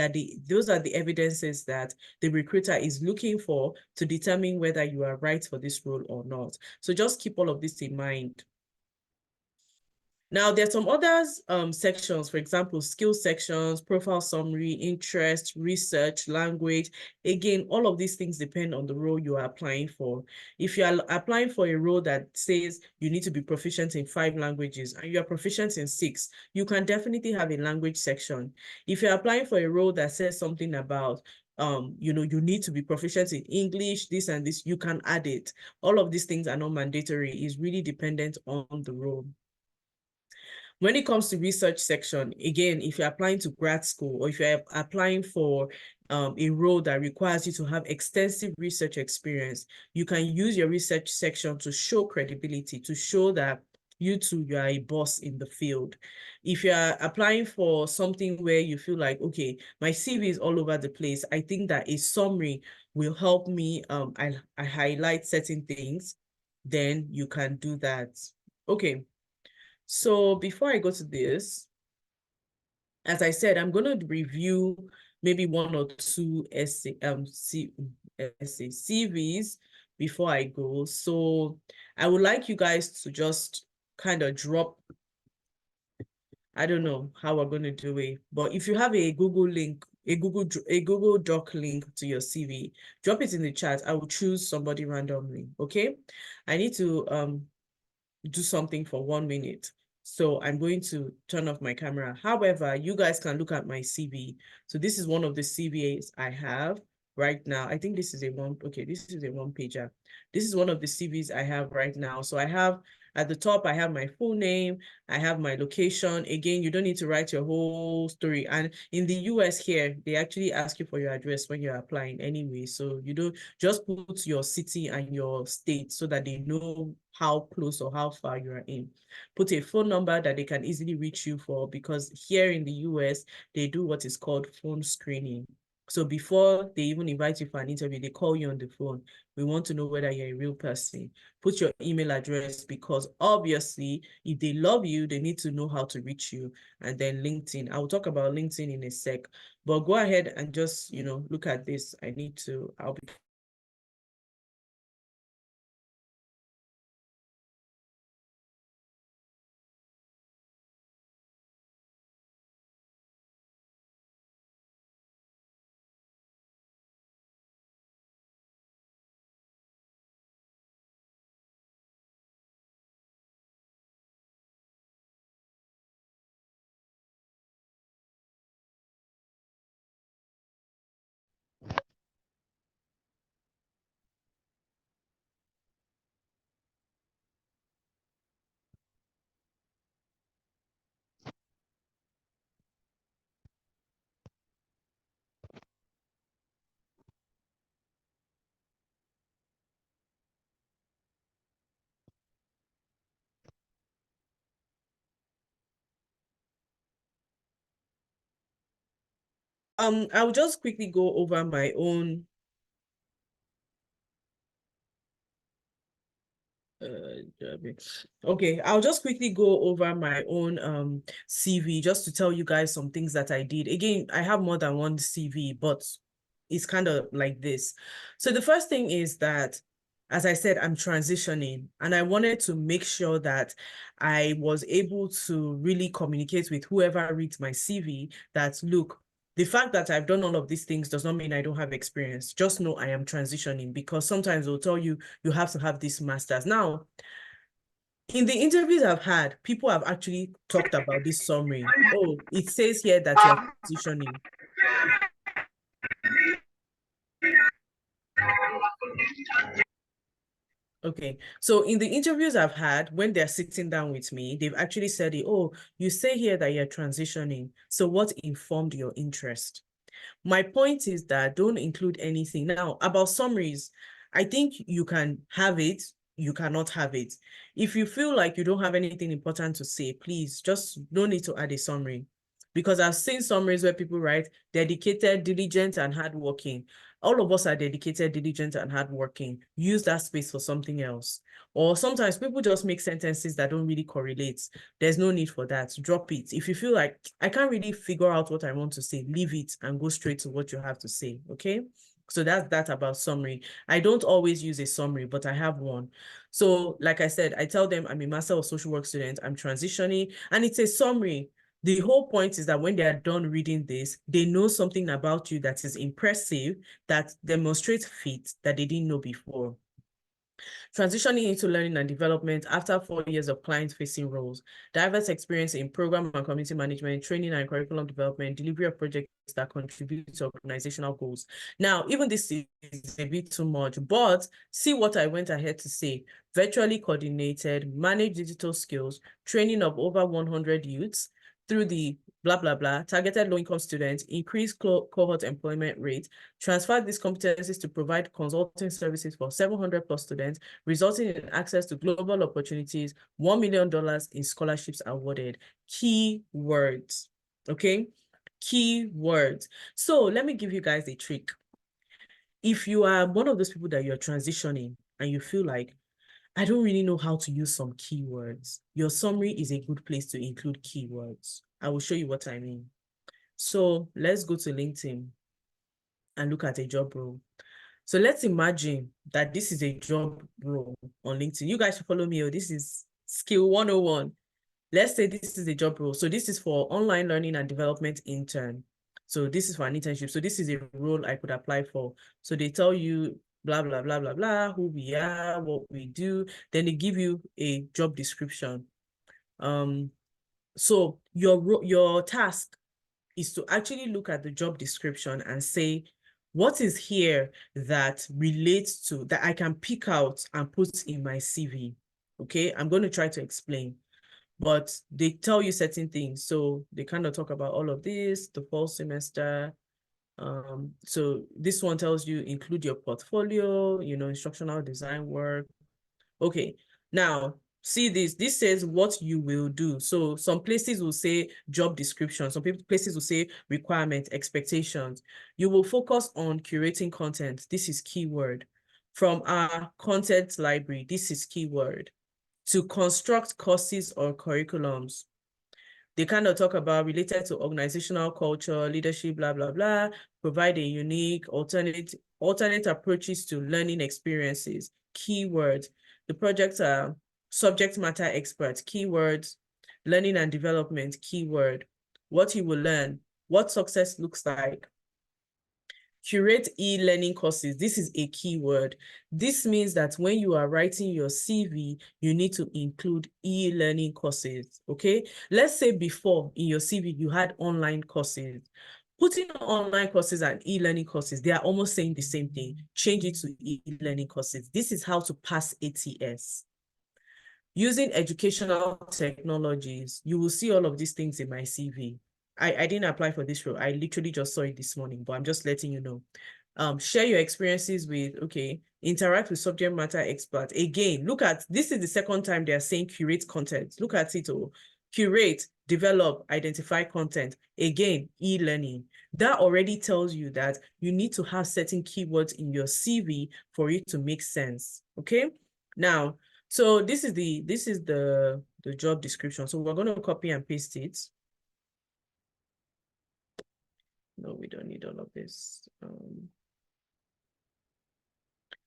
Those are the evidences that the recruiter is looking for to determine whether you are right for this role or not. So just keep all of this in mind. Now, there's some others sections, for example, skill sections, profile summary, interest, research, language. Again, all of these things depend on the role you are applying for. If you are applying for a role that says you need to be proficient in 5 languages and you are proficient in 6, you can definitely have a language section. If you're applying for a role that says something about you need to be proficient in English, this and this, you can add it. All of these things are not mandatory. It's really dependent on the role. When it comes to research section, again, if you're applying to grad school or if you're applying for a role that requires you to have extensive research experience, you can use your research section to show credibility, to show that you are a boss in the field. If you're applying for something where you feel like, okay, my CV is all over the place, I think that a summary will help me, I highlight certain things, then you can do that. Okay. So before I go to this, as I said, I'm going to review maybe 1 or 2 CVs before I go. So I would like you guys to just kind of drop, I don't know how we're going to do it, but if you have a Google link, a Google Doc link to your CV, drop it in the chat. I will choose somebody randomly, okay? I need to do something for 1 minute. So I'm going to turn off my camera. However, you guys can look at my CV. So this is one of the CVs I have right now. I think this is this is a 1-pager. This is one of the CVs I have right now. So I have at the top, I have my full name, I have my location. Again, you don't need to write your whole story. And in the US here, they actually ask you for your address when you're applying anyway. So you don't just put your city and your state so that they know how close or how far you are in. Put a phone number that they can easily reach you for, because here in the US, they do what is called phone screening. So before they even invite you for an interview, they call you on the phone. We want to know whether you're a real person. Put your email address, because obviously, if they love you, they need to know how to reach you. And then LinkedIn. I will talk about LinkedIn in a sec. But go ahead and just, look at this. I'll be I'll just quickly go over my own okay, I'll just quickly go over my own CV just to tell you guys some things that I did. Again, I have more than one CV, but it's kind of like this. So the first thing is that, as I said, I'm transitioning, and I wanted to make sure that I was able to really communicate with whoever reads my CV that, look, the fact that I've done all of these things does not mean I don't have experience. Just know I am transitioning, because sometimes they'll tell you, you have to have this master's. Now, in the interviews I've had, people have actually talked about this summary. Oh, it says here that you're transitioning. Okay, so in the interviews I've had, when they're sitting down with me, they've actually said, oh, you say here that you're transitioning. So what informed your interest? My point is that don't include anything. Now, about summaries, I think you can have it, you cannot have it. If you feel like you don't have anything important to say, please just no need to add a summary. Because I've seen summaries where people write dedicated, diligent, and hardworking. All of us are dedicated, diligent, and hardworking. Use that space for something else. Or sometimes people just make sentences that don't really correlate. There's no need for that. Drop it. If you feel like I can't really figure out what I want to say, leave it and go straight to what you have to say. Okay. So that's that about summary. I don't always use a summary, but I have one. So like I said, I tell them I'm a Master of Social Work student, I'm transitioning, and it's a summary. The whole point is that when they are done reading this, they know something about you that is impressive, that demonstrates fit that they didn't know before. Transitioning into learning and development after 4 years of client-facing roles, diverse experience in program and community management, training and curriculum development, delivery of projects that contribute to organizational goals. Now, even this is a bit too much, but see what I went ahead to say. Virtually coordinated, managed digital skills, training of over 100 youths through the blah, blah, blah, targeted low-income students, increased cohort employment rate, transferred these competencies to provide consulting services for 700 plus students, resulting in access to global opportunities, $1 million in scholarships awarded. Key words, okay? Key words. So let me give you guys a trick. If you are one of those people that you're transitioning and you feel like, I don't really know how to use some keywords, your summary is a good place to include keywords. I will show you what I mean. So let's go to LinkedIn and look at a job role. So let's imagine that this is a job role on LinkedIn. You guys should follow me. This is skill 101. Let's say this is a job role. So this is for online learning and development intern. So this is for an internship. So this is a role I could apply for. So they tell you blah, blah, blah, blah, blah, who we are, what we do. Then they give you a job description. So your task is to actually look at the job description and say, what is here that relates to, that I can pick out and put in my CV? Okay, I'm going to try to explain, but they tell you certain things. So they kind of talk about all of this, the fall semester. So this one tells you include your portfolio, instructional design work. Okay, now see this says what you will do. So some places will say job description, some places will say requirement, expectations. You will focus on curating content. This is keyword. From our content library, this is keyword. To construct courses or curriculums. They kind of talk about related to organizational culture, leadership, blah, blah, blah, provide a unique alternate approaches to learning experiences, keywords. The projects are subject matter experts, keywords, learning and development, keyword, what you will learn, what success looks like. Curate e-learning courses. This is a keyword. This means that when you are writing your CV, you need to include e-learning courses, okay? Let's say before in your CV, you had online courses. Putting online courses and e-learning courses, they are almost saying the same thing. Change it to e-learning courses. This is how to pass ATS. Using educational technologies, you will see all of these things in my CV. I didn't apply for this role. I literally just saw it this morning, but I'm just letting you know. Share your experiences with, okay, interact with subject matter experts. Again, look at, this is the second time they're saying curate content. Look at it all. Curate, develop, identify content. Again, e-learning. That already tells you that you need to have certain keywords in your CV for it to make sense. Okay. Now, so this is the job description. So we're going to copy and paste it. No, we don't need all of this.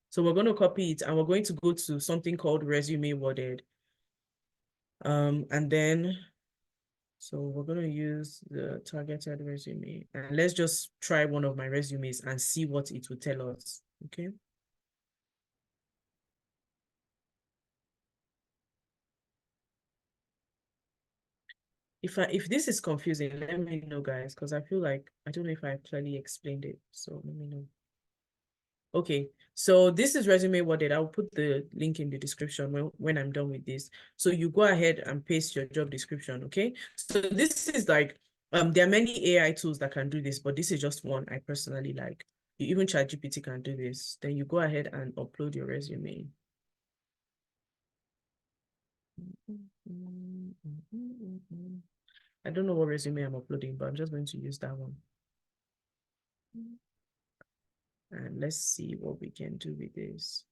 So we're going to copy it and we're going to go to something called resume worded. And then, so we're going to use the targeted resume, and let's just try one of my resumes and see what it will tell us. Okay. If this is confusing, let me know, guys, because I feel like I don't know if I clearly explained it. So let me know. Okay, so this is resume worded. I'll put the link in the description when I'm done with this. So you go ahead and paste your job description, okay? So this is like, there are many AI tools that can do this, but this is just one I personally like. Even ChatGPT can do this. Then you go ahead and upload your resume. I don't know what resume I'm uploading, but I'm just going to use that one. And let's see what we can do with this.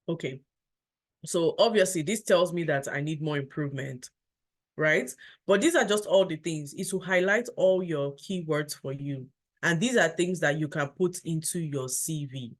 Okay, so obviously this tells me that I need more improvement, right? But these are just all the things. It will highlight all your keywords for you. And these are things that you can put into your CV.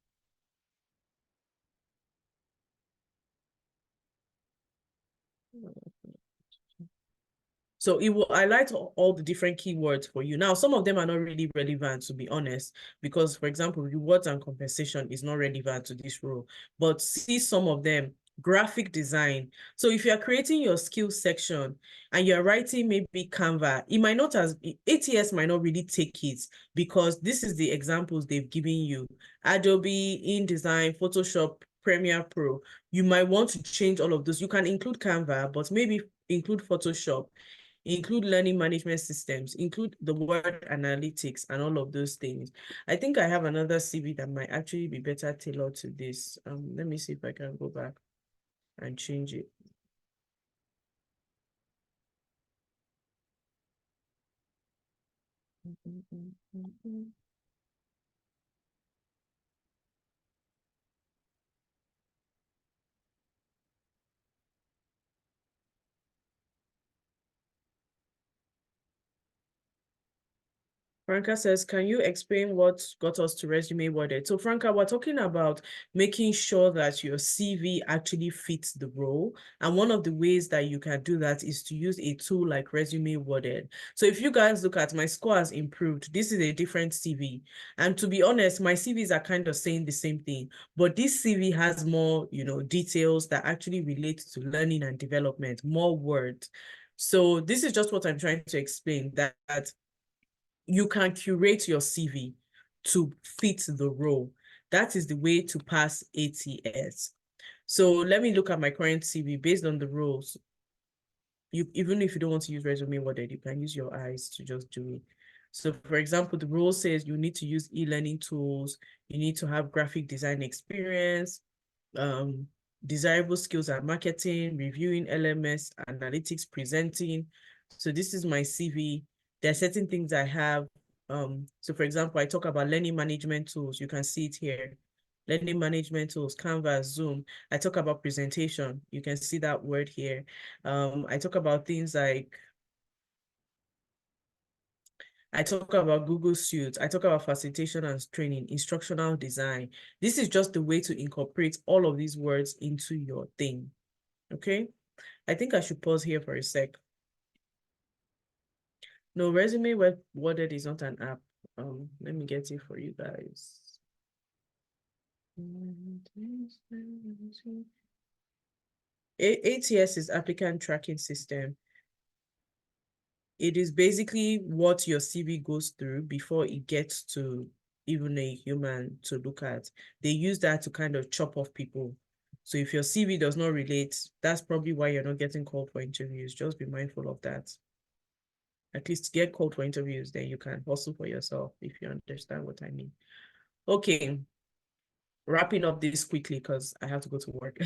So it will highlight all the different keywords for you. Now, some of them are not really relevant, to be honest, because, for example, rewards and compensation is not relevant to this role. But see some of them, graphic design. So if you're creating your skills section and you're writing maybe Canva, it might not as ATS might not really take it, because this is the examples they've given you: Adobe, InDesign, Photoshop, Premiere Pro. You might want to change all of those. You can include Canva, but maybe include Photoshop, include learning management systems, include the word analytics and all of those things. I think I have another CV that might actually be better tailored to this. Let me see if I can go back and change it. Franca says, can you explain what got us to resume worded? So Franca, we're talking about making sure that your CV actually fits the role. And one of the ways that you can do that is to use a tool like resume worded. So if you guys look at my score has improved, this is a different CV. And to be honest, my CVs are kind of saying the same thing, but this CV has more, details that actually relate to learning and development, more words. So this is just what I'm trying to explain, that you can curate your CV to fit the role. That is the way to pass ATS. So let me look at my current CV based on the roles. Even if you don't want to use resume worded, you can use your eyes to just do it. So for example, the role says you need to use e-learning tools, you need to have graphic design experience, desirable skills at marketing, reviewing LMS, analytics, presenting. So this is my CV. There are certain things I have. So for example, I talk about learning management tools. You can see it here. Learning management tools, Canva, Zoom. I talk about presentation. You can see that word here. I talk about things like, I talk about Google Suite. I talk about facilitation and training, instructional design. This is just the way to incorporate all of these words into your thing. Okay. I think I should pause here for a sec. No, resume worded is not an app. Let me get it for you guys. ATS is applicant tracking system. It is basically what your CV goes through before it gets to even a human to look at. They use that to kind of chop off people. So if your CV does not relate, that's probably why you're not getting called for interviews. Just be mindful of that. at least get called for interviews, then you can hustle for yourself, if you understand what I mean. Okay, wrapping up this quickly because I have to go to work.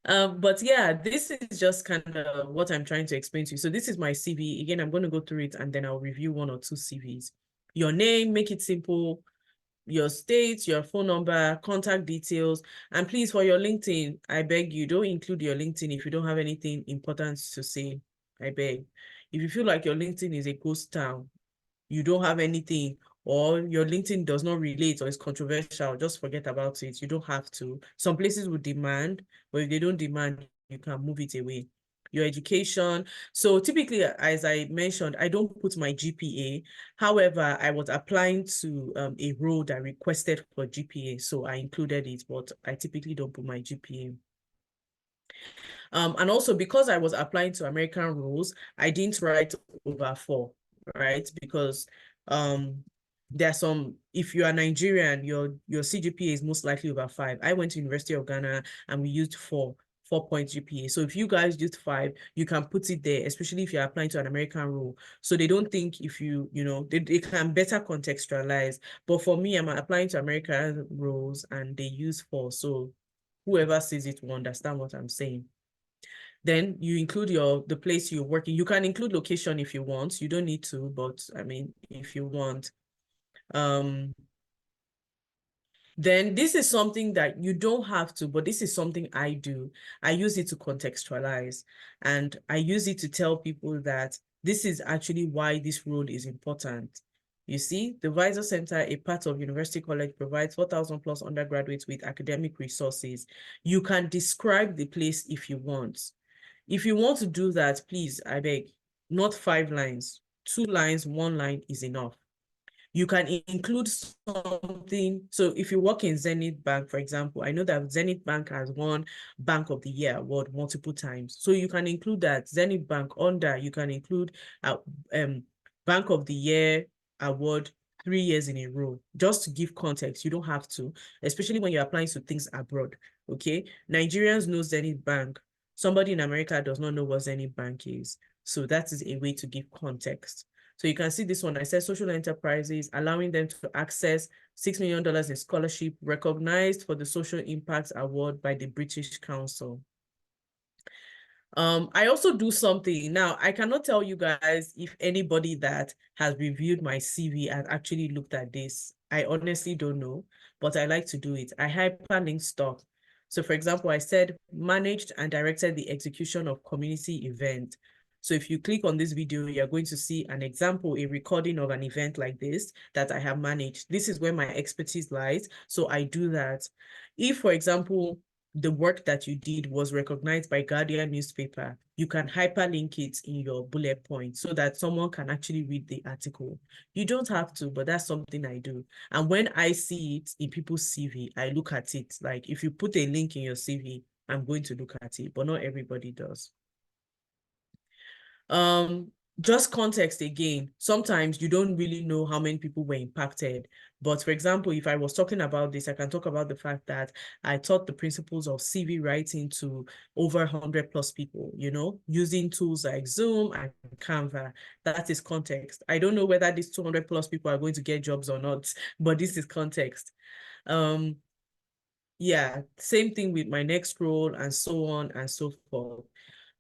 But yeah, this is just kind of what I'm trying to explain to you. So this is my CV. Again, I'm going to go through it and then I'll review 1 or 2 CVs. Your name, make it simple, your state, your phone number, contact details. And please, for your LinkedIn, I beg you, don't include your LinkedIn if you don't have anything important to say. I beg. If you feel like your LinkedIn is a ghost town, you don't have anything, or your LinkedIn does not relate or is controversial, just forget about it. You don't have to. Some places would demand, but if they don't demand, you can move it away. Your education. So typically, as I mentioned, I don't put my GPA. However, I was applying to a role that requested for GPA, so I included it, but I typically don't put my GPA. And also because I was applying to American roles, I didn't write over 4, right? Because there are some, if you are Nigerian, your CGPA is most likely over 5. I went to University of Ghana and we used 4-point GPA. So if you guys used 5, you can put it there, especially if you're applying to an American role. So they don't think if you know, they can better contextualize. But for me, I'm applying to American roles and they use 4. So whoever sees it will understand what I'm saying. Then you include the place you're working. You can include location if you want. You don't need to, but I mean, if you want. Then this is something that you don't have to, but this is something I do. I use it to contextualize, and I use it to tell people that this is actually why this role is important. You see, the Visor Center, a part of University College, provides 4,000 plus undergraduates with academic resources. You can describe the place if you want. If you want to do that, please, I beg, not 5 lines, 2 lines, 1 line is enough. You can include something. So if you work in Zenith Bank, for example, I know that Zenith Bank has won Bank of the Year award multiple times. So you can include that. Zenith Bank under, you can include Bank of the Year award 3 years in a row, just to give context. You don't have to, especially when you're applying to things abroad, okay? Nigerians know Zenith Bank. Somebody in America does not know what Zenith Bank is. So that is a way to give context. So you can see this one. I said social enterprises, allowing them to access $6 million in scholarship recognized for the Social Impact Award by the British Council. I also do something. Now, I cannot tell you guys if anybody that has reviewed my CV has actually looked at this. I honestly don't know, but I like to do it. I hyperlink stuff. So for example, I said managed and directed the execution of community event. So if you click on this video, you're going to see an example, a recording of an event like this that I have managed. This is where my expertise lies. So I do that. If, for example, the work that you did was recognized by Guardian newspaper, you can hyperlink it in your bullet point so that someone can actually read the article. You don't have to, but that's something I do. And when I see it in people's CV, I look at it. Like if you put a link in your CV, I'm going to look at it, but not everybody does. Just context again. Sometimes you don't really know how many people were impacted. But for example, if I was talking about this, I can talk about the fact that I taught the principles of CV writing to over 100 plus people, you know, using tools like Zoom and Canva. That is context. I don't know whether these 200 plus people are going to get jobs or not, but this is context. Yeah, same thing with my next role and so on and so forth.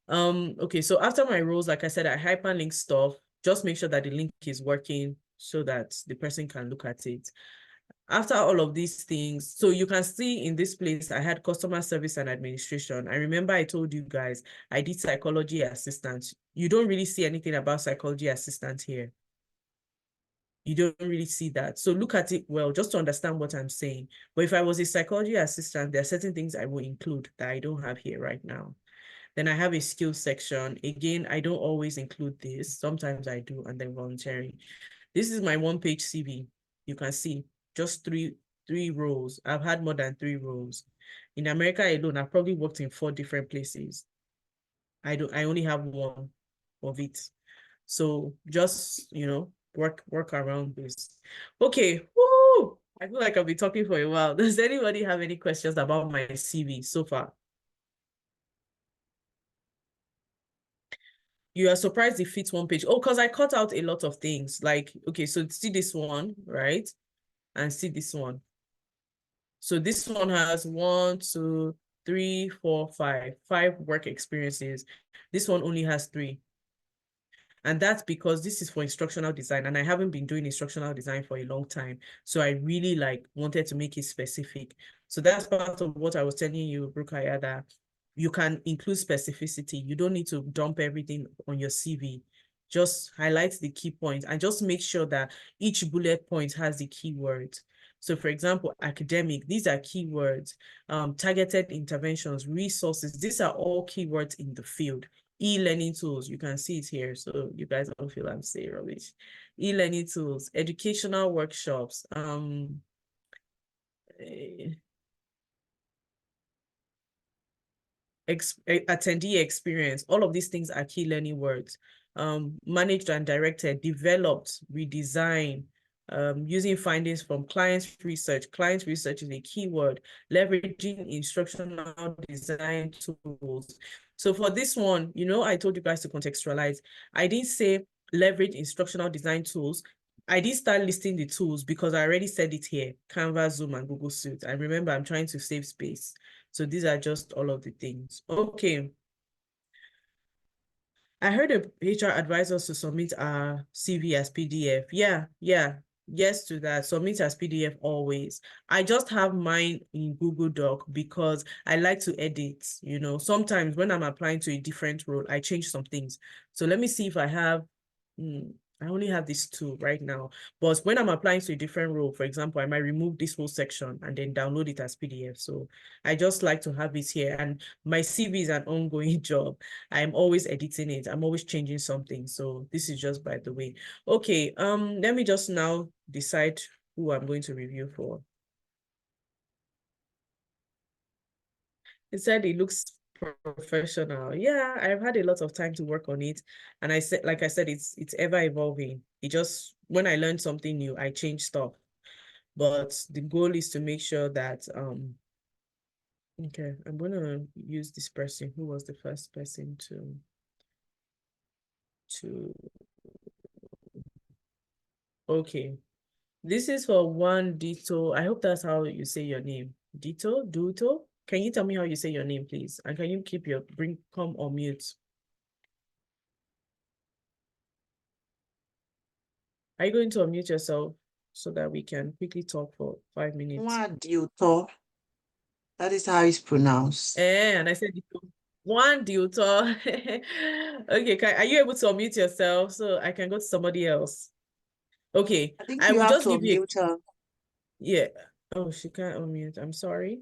Okay, so after my roles, like I said, I hyperlink stuff. Just make sure that the link is working so that the person can look at it. After all of these things, so you can see in this place, I had customer service and administration. I remember I told you guys, I did psychology assistant. You don't really see anything about psychology assistant here. You don't really see that. So look at it well, just to understand what I'm saying. But if I was a psychology assistant, there are certain things I will include that I don't have here right now. Then I have a skills section. Again, I don't always include this. Sometimes I do, and then volunteering. This is my 1-page CV. You can see just three roles. I've had more than 3 roles. In America alone, I've probably worked in 4 different places. I only have 1 of it. So just, you know, work around this. Okay. Woo! I feel like I've been talking for a while. Does anybody have any questions about my CV so far? You are surprised it fits one page. Oh, because I cut out a lot of things. Like, okay, so see this one, right? And see this one. So this one has 1, 2, 3, 4, 5 work experiences. This one only has 3. And that's because this is for instructional design, and I haven't been doing instructional design for a long time. So I really wanted to make it specific. So that's part of what I was telling you, Rukaya, that you can include specificity. You don't need to dump everything on your CV. Just highlight the key points and just make sure that each bullet point has the keywords. So for example, academic, these are keywords, targeted interventions, resources, these are all keywords in the field. E-learning tools, you can see it here, so you guys don't feel I'm saying rubbish. E-learning tools, educational workshops, attendee experience, all of these things are key learning words. Managed and directed, developed, redesigned, using findings from clients research. Client research is a keyword. Leveraging instructional design tools. So for this one, I told you guys to contextualize. I didn't say leverage instructional design tools. I did start listing the tools because I already said it here, Canva, Zoom, and Google Suite. And remember, I'm trying to save space. So these are just all of the things. Okay. I heard the HR advised us to submit our CV as PDF. Yeah. Yes to that. Submit as PDF always. I just have mine in Google Doc because I like to edit, Sometimes when I'm applying to a different role, I change some things. So let me see if I have, I only have these 2 right now. But when I'm applying to a different role, for example, I might remove this whole section and then download it as PDF. So I just like to have it here. And my CV is an ongoing job. I'm always editing it. I'm always changing something. So this is just by the way. Okay, let me just now decide who I'm going to review for. It said it looks professional. Yeah, I've had a lot of time to work on it. And I said, like I said, it's ever evolving. It just, when I learn something new, I change stuff. But the goal is to make sure that, okay, I'm gonna use this person. Who was the first person okay. This is for one Dito. I hope that's how you say your name. Duto? Can you tell me how you say your name, please? And can you keep your come on mute? Are you going to unmute yourself so that we can quickly talk for 5 minutes? Duto. That is how it's pronounced. And I said one Duto. Okay, are you able to unmute yourself so I can go to somebody else? Okay, I think I you will have just to give you. unmute her. Yeah. Oh, she can't unmute. I'm sorry.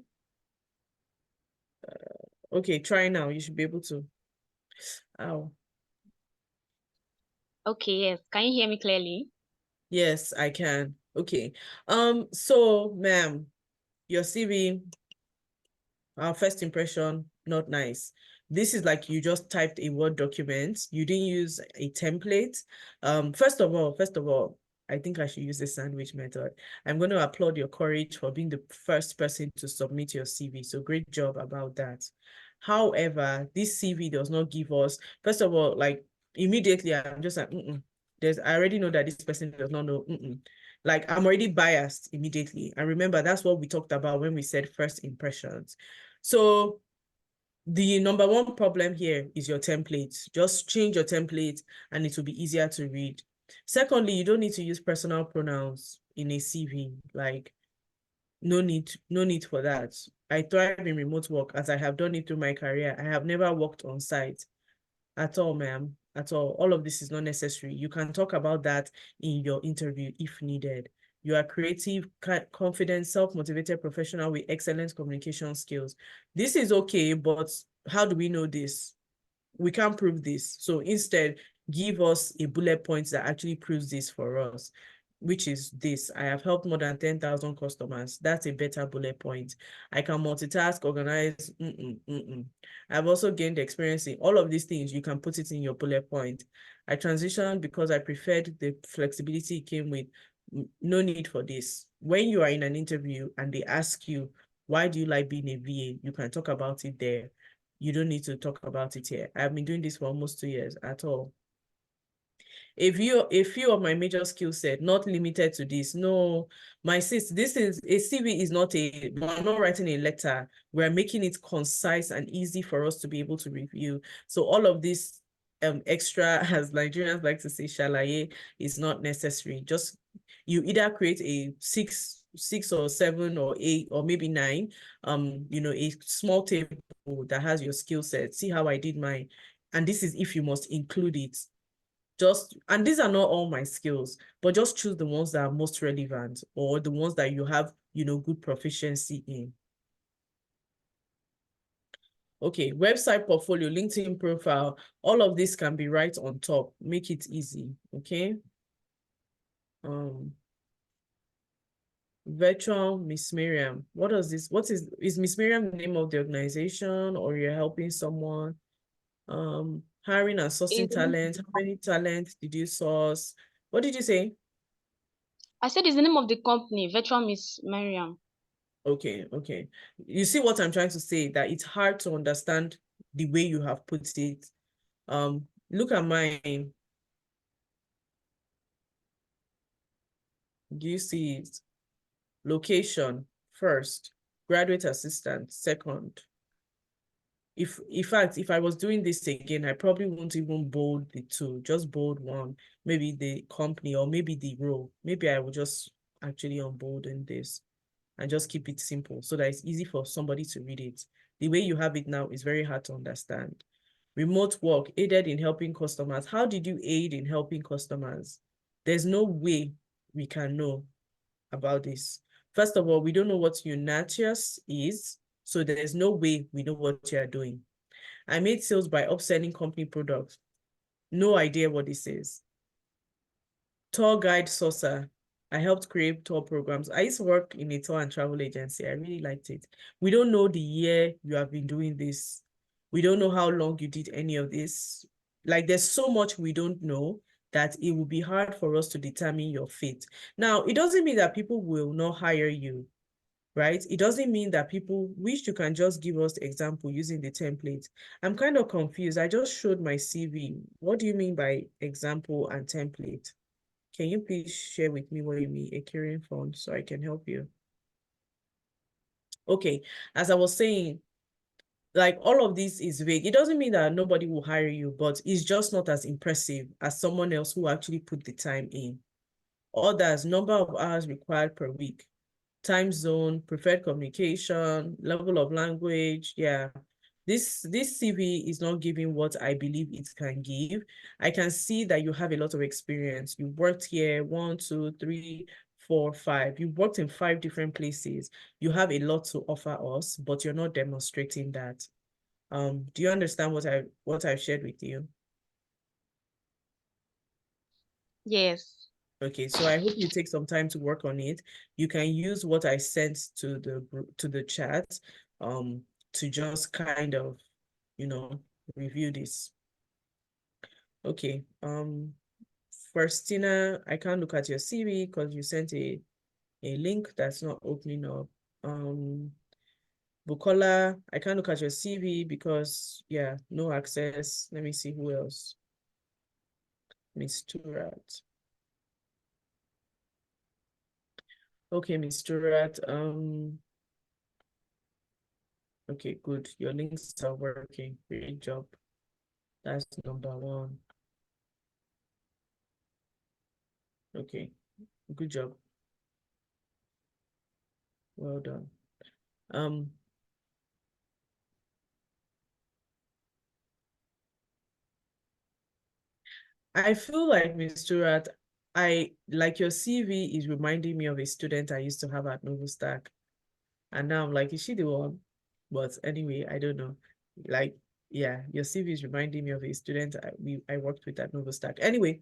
Okay, try now. You should be able to. Ow. Okay, yes. Can you hear me clearly? Yes, I can. Okay. So, ma'am, your CV, our first impression, not nice. This is like you just typed a Word document. You didn't use a template. First of all, I think I should use the sandwich method. I'm going to applaud your courage for being the first person to submit your CV. So great job about that. However, this CV does not give us, first of all, like immediately, I'm just like, I already know that this person does not know. Like I'm already biased immediately. And remember, that's what we talked about when we said first impressions. So the number one problem here is your template. Just change your template and it will be easier to read. Secondly, you don't need to use personal pronouns in a CV. Like, no need for that. I thrive in remote work as I have done it through my career. I have never worked on site at all, ma'am, at all. All of this is not necessary. You can talk about that in your interview if needed. You are creative, confident, self-motivated professional with excellent communication skills. This is okay, but how do we know this? We can't prove this. So instead, give us a bullet point that actually proves this for us, which is this. I have helped more than 10,000 customers. That's a better bullet point. I can multitask, organize. I've also gained experience in all of these things. You can put it in your bullet point. I transitioned because I preferred the flexibility it came with. No need for this. When you are in an interview and they ask you, why do you like being a VA? You can talk about it there. you don't need to talk about it here. I've been doing this for almost 2 years at all. A few of my major skill set, not limited to this. No, my sis, this is a CV is not we're not writing a letter. We're making it concise and easy for us to be able to review. So all of this extra, as Nigerians like to say, shalaye, is not necessary. Just you either create a six or 7 or 8 or maybe 9, a small table that has your skill set. See how I did mine. And this is if you must include it. And these are not all my skills, but just choose the ones that are most relevant or the ones that you have, good proficiency in. Okay, website portfolio, LinkedIn profile, all of this can be right on top. Make it easy, okay? Virtual Miss Miriam. What is Miss Miriam the name of the organization, or you're helping someone? Hiring and sourcing talent. How many talents did you source? What did you say? I said it's the name of the company, Virtual Miss Miriam. Okay. You see what I'm trying to say, that it's hard to understand the way you have put it. Look at mine. Do you see it? Location, first. Graduate assistant, second. In fact, if I was doing this again, I probably won't even bold the 2, just bold 1, maybe the company or maybe the role. Maybe I will just actually unbolden this and just keep it simple so that it's easy for somebody to read it. The way you have it now is very hard to understand. Remote work, aided in helping customers. How did you aid in helping customers? There's no way we can know about this. First of all, we don't know what Unatius is, so there's no way we know what you are doing. I made sales by upselling company products. No idea what this is. Tour guide sourcer. I helped create tour programs. I used to work in a tour and travel agency. I really liked it. We don't know the year you have been doing this. We don't know how long you did any of this. Like, there's so much we don't know that it will be hard for us to determine your fate. Now, it doesn't mean that people will not hire you, right? It doesn't mean that people wish you can just give us the example using the template. I'm kind of confused. I just showed my CV. What do you mean by example and template? Can you please share with me what you mean, a carrying fund, so I can help you? Okay, as I was saying, like, all of this is vague. It doesn't mean that nobody will hire you, but it's just not as impressive as someone else who actually put the time in. Others, number of hours required per week, time zone, preferred communication, level of language. Yeah, this CV is not giving what I believe it can give. I can see that you have a lot of experience. You worked here 1, 2, 3, 4, 5. You worked in 5 different places. You have a lot to offer us, but you're not demonstrating that. Do you understand what I've shared with you? Yes. Okay, so I hope you take some time to work on it. You can use what I sent to the chat to just kind of, review this. Okay. Firstina, I can't look at your CV because you sent a link that's not opening up. Bukola, I can't look at your CV because, yeah, no access. Let me see who else. Miss Turat. Okay, Miss Turat. Okay, good. Your links are working. Great job. That's number 1. Okay, good job. Well done. I feel like, Ms. Turat, like your CV is reminding me of a student I used to have at Novostack. And now I'm like, is she the one? But anyway, I don't know. Like, yeah, your CV is reminding me of a student I worked with at Novostack. Anyway,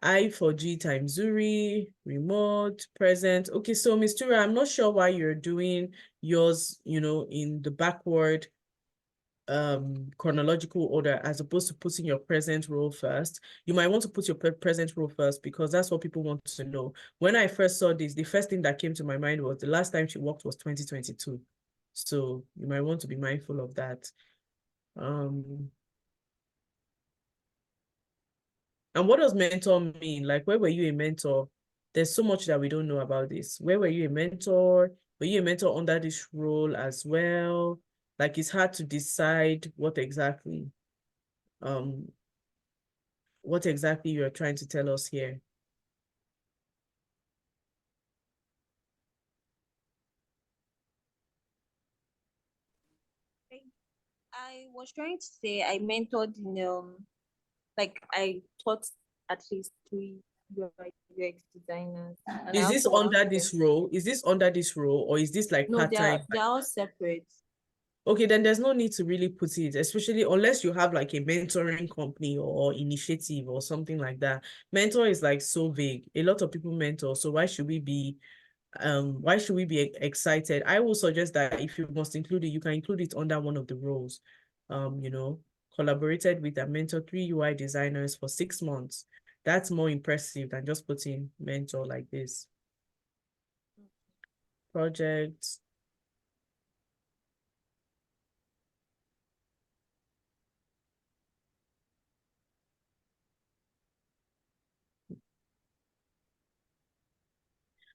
I for G times Zuri, remote, present. Okay, so Ms. Tura, I'm not sure why you're doing yours, in the backward chronological order as opposed to putting your present role first. You might want to put your present role first because that's what people want to know. When I first saw this, the first thing that came to my mind was the last time she worked was 2022. So you might want to be mindful of that. And what does mentor mean? Like, where were you a mentor? There's so much that we don't know about this. Where were you a mentor? Were you a mentor under this role as well? Like, it's hard to decide what exactly you're trying to tell us here. I was trying to say I mentored in like I taught at least 3 UX designers, and I Is this also under worked with this them. role? Is this under this role, or is this like No, part-time? they're all separate. Okay, then there's no need to really put it, especially unless you have like a mentoring company or initiative or something like that. Mentor is like so vague. A lot of people mentor, so why should we be excited? I will suggest that if you must include it, you can include it under one of the roles. Collaborated with and mentor 3 UI designers for 6 months. That's more impressive than just putting mentor like this. Projects.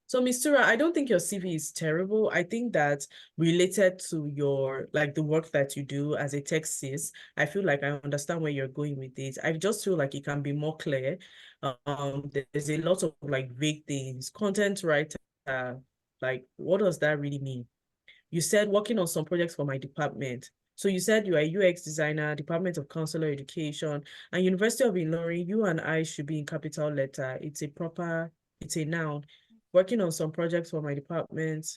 So, Mistura, I don't think your CV is terrible. I think that related to your, like the work that you do as a tech sis, I feel like I understand where you're going with it. I just feel like it can be more clear. There's a lot of like vague things. Content writer, like what does that really mean? You said working on some projects for my department. So you said you are a UX designer, Department of Counselor Education, and University of Ilorin. You and I should be in capital letter. It's a noun. Working on some projects for my department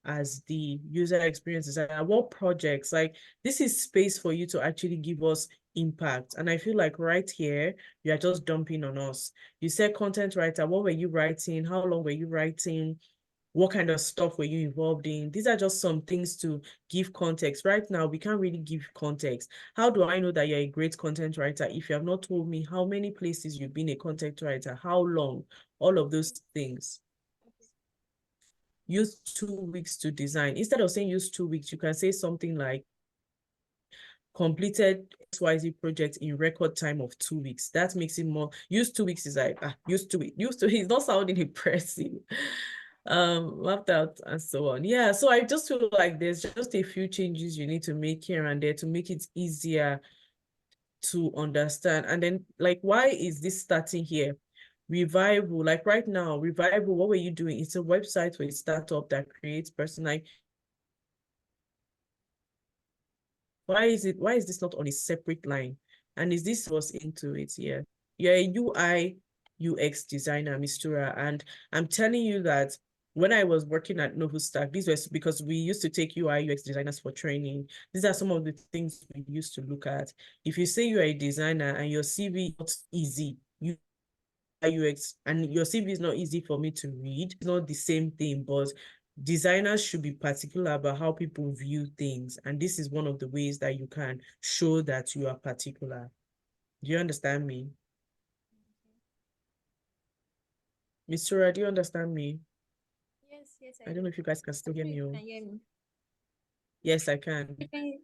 as the user experience designer. What projects? Like, this is space for you to actually give us impact. And I feel like right here, you are just dumping on us. You said content writer. What were you writing? How long were you writing? What kind of stuff were you involved in? These are just some things to give context. Right now, we can't really give context. How do I know that you're a great content writer if you have not told me how many places you've been a content writer, how long, all of those things? Use 2 weeks to design. Instead of saying use 2 weeks, you can say something like completed XYZ project in record time of 2 weeks. That makes it more. Use 2 weeks is like use 2 weeks. It's not sounding impressive. Left out and so on. Yeah, so I just feel like there's just a few changes you need to make here and there to make it easier to understand. And then, like, why is this starting here? Revival, like right now, Revival, what were you doing? It's a website for a startup that creates personalized. Why is this not on a separate line? And is this was into it? Yeah. You're a UI UX designer, Mistura, and I'm telling you that when I was working at Novustack, these was because we used to take UI UX designers for training. These are some of the things we used to look at. If you say you're a designer and your CV is not easy, UX, and your CV is not easy for me to read, it's not the same thing, but designers should be particular about how people view things. And this is one of the ways that you can show that you are particular. Do you understand me? Mistura, do you understand me? Yes, I don't know if you guys can still hear me. Can hear me. Yes, I can. Okay.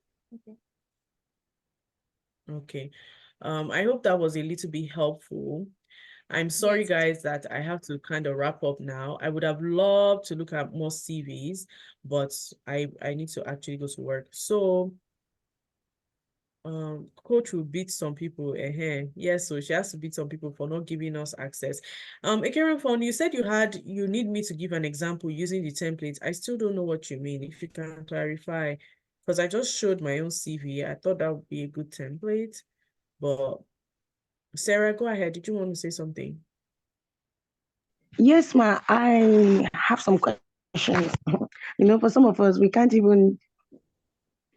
Okay. I hope that was a little bit helpful. I'm sorry, guys, that I have to kind of wrap up now. I would have loved to look at more CVs, but I need to actually go to work. So, coach will beat some people. Yes, so she has to beat some people for not giving us access. Ekeren Fund, you said you need me to give an example using the template. I still don't know what you mean. If you can clarify, because I just showed my own CV. I thought that would be a good template, but Sarah, go ahead. Did you want to say something? Yes, ma. I have some questions. For some of us, we can't even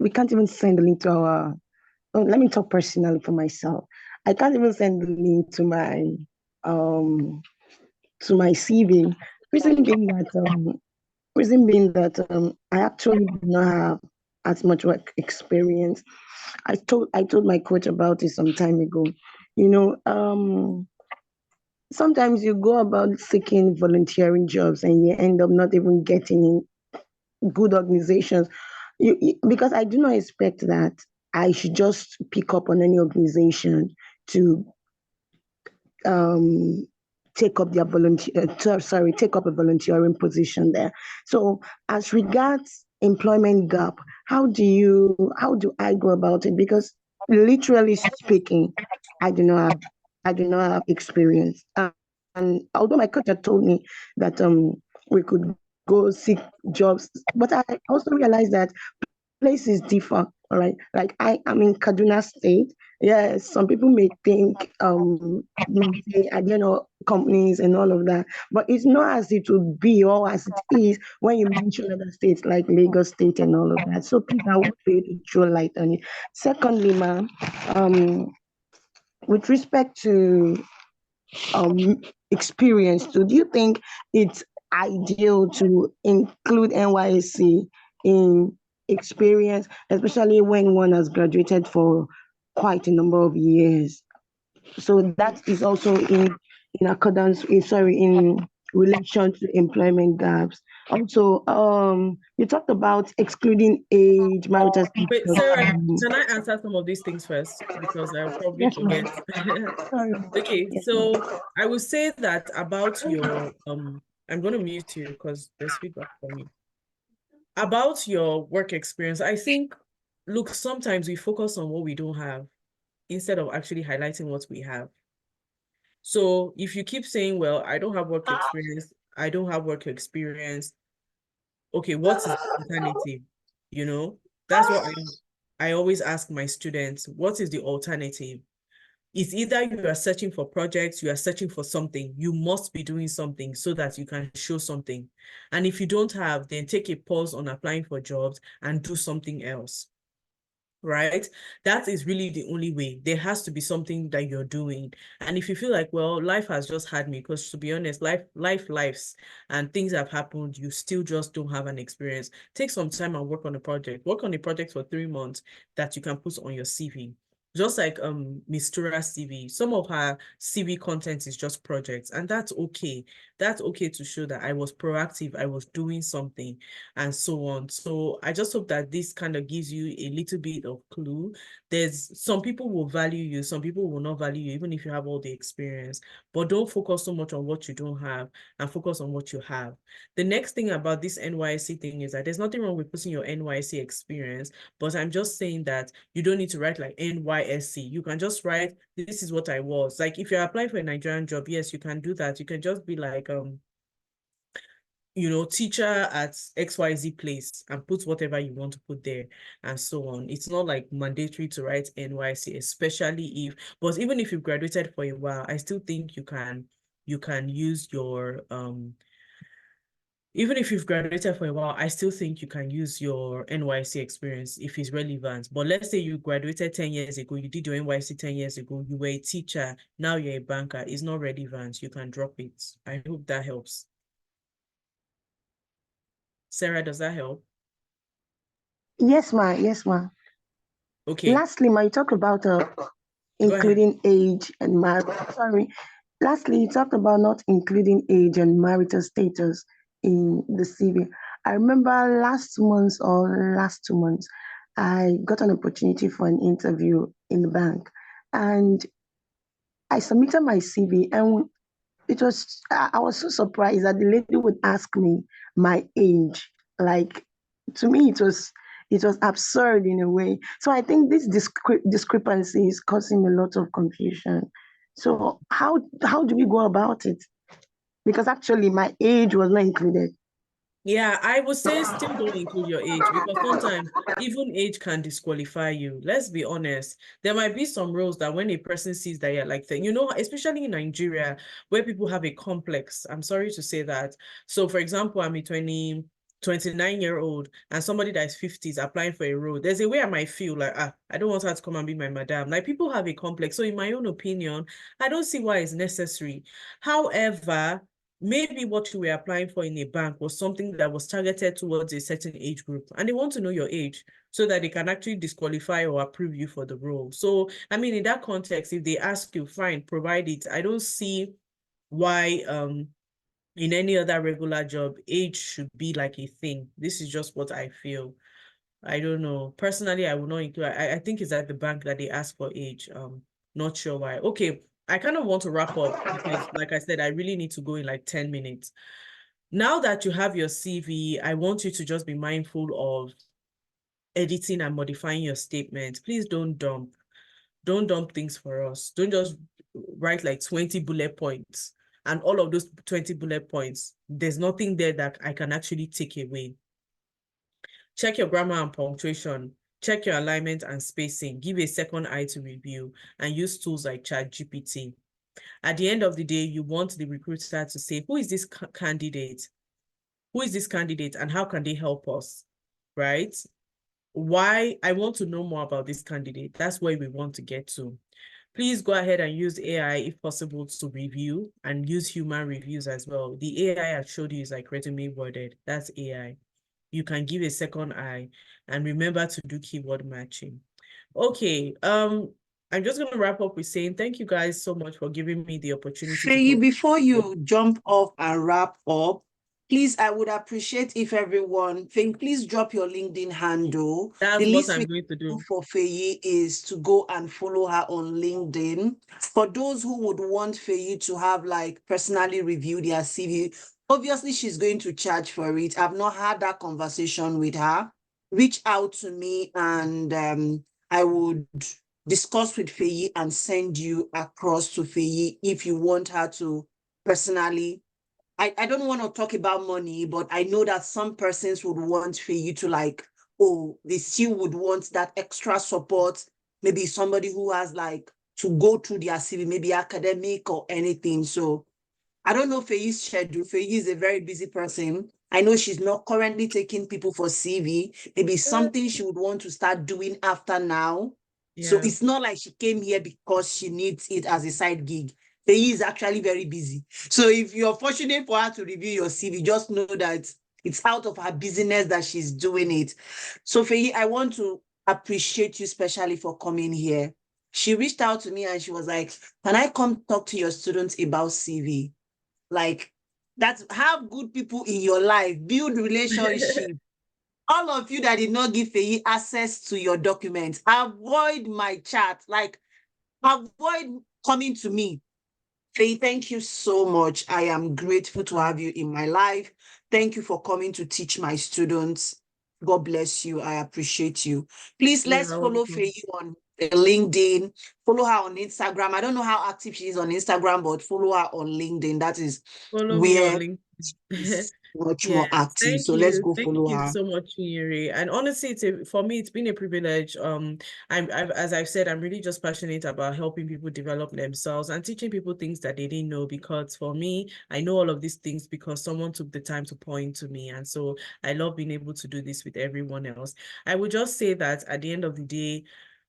send the link to our. Oh, let me talk personally for myself. I can't even send the link to my CV. Reason being that I actually do not have as much work experience. I told my coach about it some time ago. Sometimes you go about seeking volunteering jobs and you end up not even getting in good organizations. Because I do not expect that I should just pick up on any organization to take up their take up a volunteering position there. So as regards employment gap, how do I go about it? Because literally speaking, I do not have experience. And although my coach had told me that we could go seek jobs, but I also realized that places differ. All right, like I am in Kaduna State. Yes, some people may think may say I don't know companies and all of that, but it's not as it would be or as it is when you mention other states like Lagos State and all of that. So please, I want you to throw light on it. Secondly, ma'am, with respect to experience, so do you think it's ideal to include NYSC in experience, especially when one has graduated for quite a number of years? So that is also in accordance with, in relation to employment gaps. Also, you talked about excluding age, marital Wait, status. Sarah, can I answer some of these things first? Because I'll probably Yes, ma'am. forget. Sorry. Okay, Yes, ma'am. so I would say that about your I'm gonna mute you because there's feedback for me. About your work experience, I think, look, sometimes we focus on what we don't have instead of actually highlighting what we have. So if you keep saying, well, I don't have work experience, I don't have work experience, okay, what's the alternative? You know, that's what I always ask my students, what is the alternative? It's either you are searching for projects, you are searching for something, you must be doing something so that you can show something. And if you don't have, then take a pause on applying for jobs and do something else. Right? That is really the only way. There has to be something that you're doing. And if you feel like, well, life has just had me, because to be honest, lives and things have happened, you still just don't have an experience. Take some time and work on a project. Work on a project for 3 months that you can put on your CV. Just like Miss Tura's CV, some of her CV content is just projects, and that's okay. That's okay to show that I was proactive, I was doing something, and so on. So I just hope that this kind of gives you a little bit of clue. There's some people will value you, some people will not value you, even if you have all the experience. But don't focus so much on what you don't have and focus on what you have. The next thing about this NYC thing is that there's nothing wrong with putting your NYC experience, but I'm just saying that you don't need to write like NYSC. You can just write, this is what I was. Like if you're applying for a Nigerian job, yes, you can do that. You can just be like, you know, teacher at XYZ place and put whatever you want to put there and so on. It's not like mandatory to write NYC, especially if, but even if you've graduated for a while, I still think you can use your, even if you've graduated for a while, I still think you can use your NYC experience if it's relevant. But let's say you graduated 10 years ago, you did your NYC 10 years ago, you were a teacher, now you're a banker, it's not relevant, you can drop it. I hope that helps. Sarah, does that help? Yes, ma. Yes, ma. Okay. Lastly, ma, you talk about including age and Lastly, you talked about not including age and marital status in the CV. I remember last month or last 2 months, I got an opportunity for an interview in the bank, and I submitted my CV, and I was so surprised that the lady would ask me my age. Like, to me, it was absurd in a way. So I think this discrepancy is causing a lot of confusion. So how do we go about it? Because actually my age was not included. Yeah, I would say still don't include your age, because sometimes even age can disqualify you. Let's be honest. There might be some roles that when a person sees that you're like that, you know, especially in Nigeria, where people have a complex. I'm sorry to say that. So for example, I'm a 29-year-old and somebody that is 50 is applying for a role. There's a way I might feel like, I don't want her to come and be my madam. Like, people have a complex. So in my own opinion, I don't see why it's necessary. However, maybe what you were applying for in a bank was something that was targeted towards a certain age group, and they want to know your age so that they can actually disqualify or approve you for the role. So, I mean, in that context, if they ask you, fine, provide it. I don't see why in any other regular job, age should be like a thing. This is just what I feel. I don't know. Personally, I will not include. I think it's at the bank that they ask for age. Not sure why. Okay, I kind of want to wrap up because, like I said, I really need to go in like 10 minutes. Now that you have your CV, I want you to just be mindful of editing and modifying your statement. Please don't dump. Don't dump things for us. Don't just write like 20 bullet points. And all of those 20 bullet points, there's nothing there that I can actually take away. Check your grammar and punctuation. Check your alignment and spacing. Give a second eye to review and use tools like ChatGPT. At the end of the day, you want the recruiter to say, who is this candidate? Who is this candidate and how can they help us? Right? Why? I want to know more about this candidate. That's where we want to get to. Please go ahead and use AI if possible to review and use human reviews as well. The AI I showed you is like resume worded. That's AI. You can give a second eye and remember to do keyword matching. Okay, I'm just going to wrap up with saying thank you guys so much for giving me the opportunity to Faye, go. before you jump off and wrap up, please, I would appreciate if everyone, Faye, please drop your LinkedIn handle. That's The what least I'm we going to can do do. for Faye is to go and follow her on LinkedIn. For those who would want Faye to have like personally review their CV, obviously she's going to charge for it. I've not had that conversation with her. Reach out to me and I would discuss with Faye and send you across to Faye if you want her to personally. I don't want to talk about money, but I know that some persons would want Faye to like, oh, they still would want that extra support. Maybe somebody who has like to go through their CV, maybe academic or anything. So I don't know Faye's schedule. Faye is a very busy person. I know she's not currently taking people for CV. Maybe something she would want to start doing after now. So Yeah. it's not like she came here because she needs it as a side gig. Faye is actually very busy. So if you're fortunate for her to review your CV, just know that it's out of her business that she's doing it. So Faye, I want to appreciate you specially for coming here. She reached out to me and she was like, can I come talk to your students about CV? Like, that's have good people in your life, build relationship. All of you that did not give Faye access to your documents, avoid my chat. Like, avoid coming to me. Faye, thank you so much. I am grateful to have you in my life. Thank you for coming to teach my students. God bless you. I appreciate you. Please, let's You're follow welcome. Faye on LinkedIn. Follow her on Instagram. I don't know how active she is on Instagram, but follow her on LinkedIn. That is Follow me on where LinkedIn. she's much more Yes, active. So let's go thank follow you her. so much, Yuri. And honestly, for me, it's been a privilege. As I've said, I'm really just passionate about helping people develop themselves and teaching people things that they didn't know. Because for me, I know all of these things because someone took the time to point to me, and so I love being able to do this with everyone else. I would just say that at the end of the day,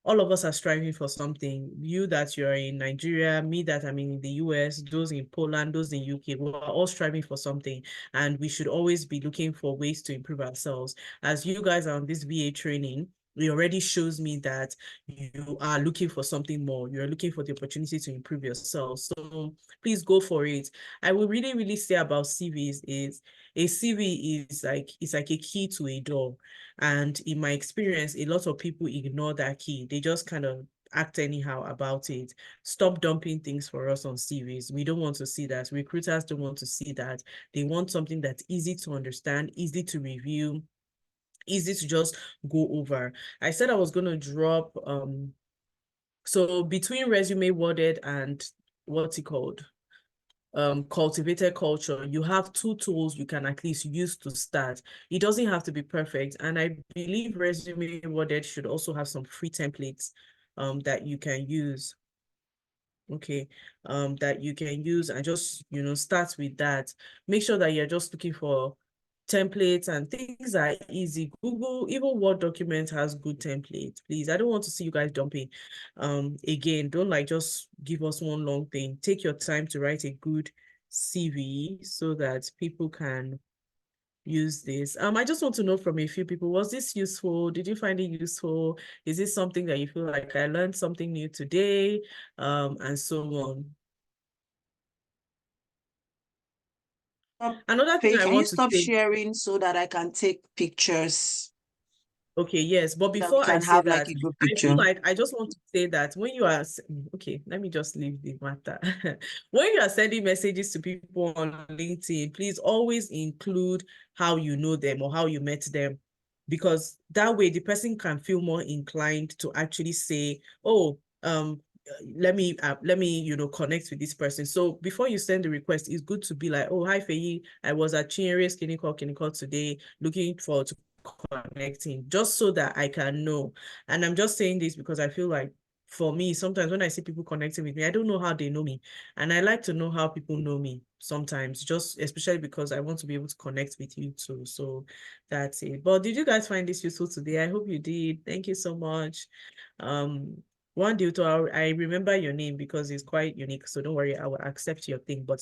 all of us are striving for something. You that you're in Nigeria, me that I'm in the US, those in Poland, those in UK, we're all striving for something. And we should always be looking for ways to improve ourselves. As you guys are on this VA training, it already shows me that you are looking for something more. You're looking for the opportunity to improve yourself. So please go for it. I will really, really say about CVs is a CV is like, it's like a key to a door. And in my experience, a lot of people ignore that key. They just kind of act anyhow about it. Stop dumping things for us on CVs. We don't want to see that. Recruiters don't want to see that. They want something that's easy to understand, easy to review, easy to just go over. I said I was going to drop, so between resume worded and what's it called? Cultivated culture, you have two tools you can at least use to start. It doesn't have to be perfect. And I believe resume worded should also have some free templates that you can use. Okay, that you can use and just, start with that. Make sure that you're just looking for templates and things are easy. Google, even Word document has good templates. Please, I don't want to see you guys dumping. Again, don't like just give us one long thing. Take your time to write a good CV so that people can use this. I just want to know from a few people, was this useful? Did you find it useful? Is this something that you feel like I learned something new today? And so on. Another thing Faye, I can you want to stop say, sharing so that I can take pictures? Okay, yes, but that we before I can say have like that, a group I picture. feel like I just want to say that when you are, okay, let me just leave the matter. When you are sending messages to people on LinkedIn, please always include how you know them or how you met them, because that way the person can feel more inclined to actually say, oh, let me, connect with this person. So before you send the request, it's good to be like, oh, hi, Feyi, I was at Chinyere's clinical today, looking forward to connecting, just so that I can know. And I'm just saying this because I feel like for me, sometimes when I see people connecting with me, I don't know how they know me. And I like to know how people know me sometimes, just especially because I want to be able to connect with you too. So that's it. But did you guys find this useful today? I hope you did. Thank you so much. One due to I remember your name because it's quite unique. So don't worry, I will accept your thing. But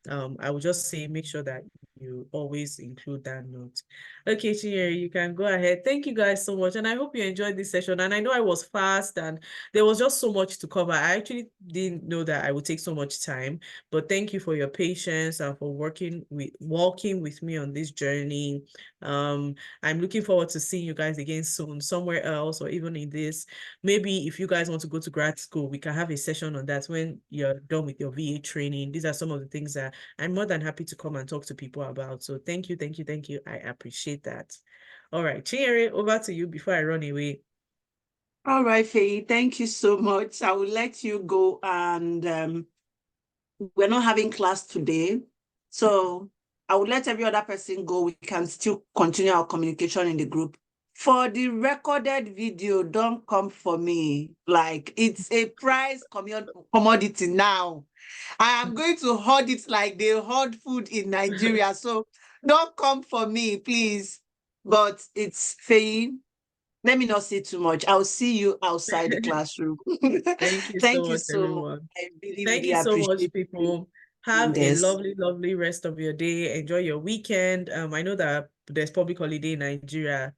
I will just say make sure that you always include that note. Okay, Chinyere, you can go ahead. Thank you guys so much. And I hope you enjoyed this session. And I know I was fast and there was just so much to cover. I actually didn't know that I would take so much time, but thank you for your patience and for walking with me on this journey. I'm looking forward to seeing you guys again soon, somewhere else, or even in this. Maybe if you guys want to go to grad school, we can have a session on that when you're done with your VA training. These are some of the things that I'm more than happy to come and talk to people about. So thank you, thank you, thank you. I appreciate that. All right, Chinyere, over to you before I run away. All right, Feyi, thank you so much. I will let you go, and we're not having class today, so I will let every other person go. We can still continue our communication in the group. For the recorded video, don't come for me. Like, it's a prize commodity now. I am going to hoard it like they hoard food in Nigeria. So don't come for me, please. But it's Feyi. Let me not say too much. I'll see you outside the classroom. Thank you Thank so you much, so much. everyone. I really, Thank really you so much, appreciate you people. doing Have a this. lovely, lovely rest of your day. Enjoy your weekend. I know that there's public holiday in Nigeria.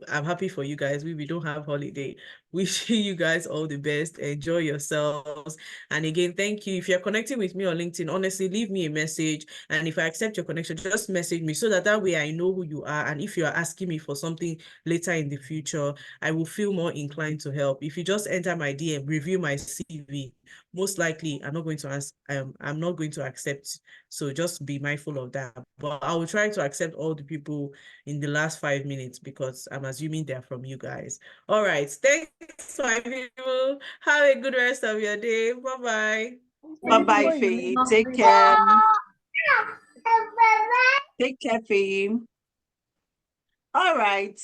I'm happy for you guys. We don't have holiday. Wishing you guys all the best. Enjoy yourselves. And again, thank you. If you're connecting with me on LinkedIn, honestly, leave me a message. And if I accept your connection, just message me so that way I know who you are. And if you are asking me for something later in the future, I will feel more inclined to help. If you just enter my DM, review my CV, most likely I'm not going to ask, I'm not going to accept. So just be mindful of that. But I will try to accept all the people in the last 5 minutes because I'm assuming they're from you guys. All right. Thanks, my people. Have a good rest of your day. Bye-bye. Bye-bye, Feyi. Take care. Take care, Feyi. All right.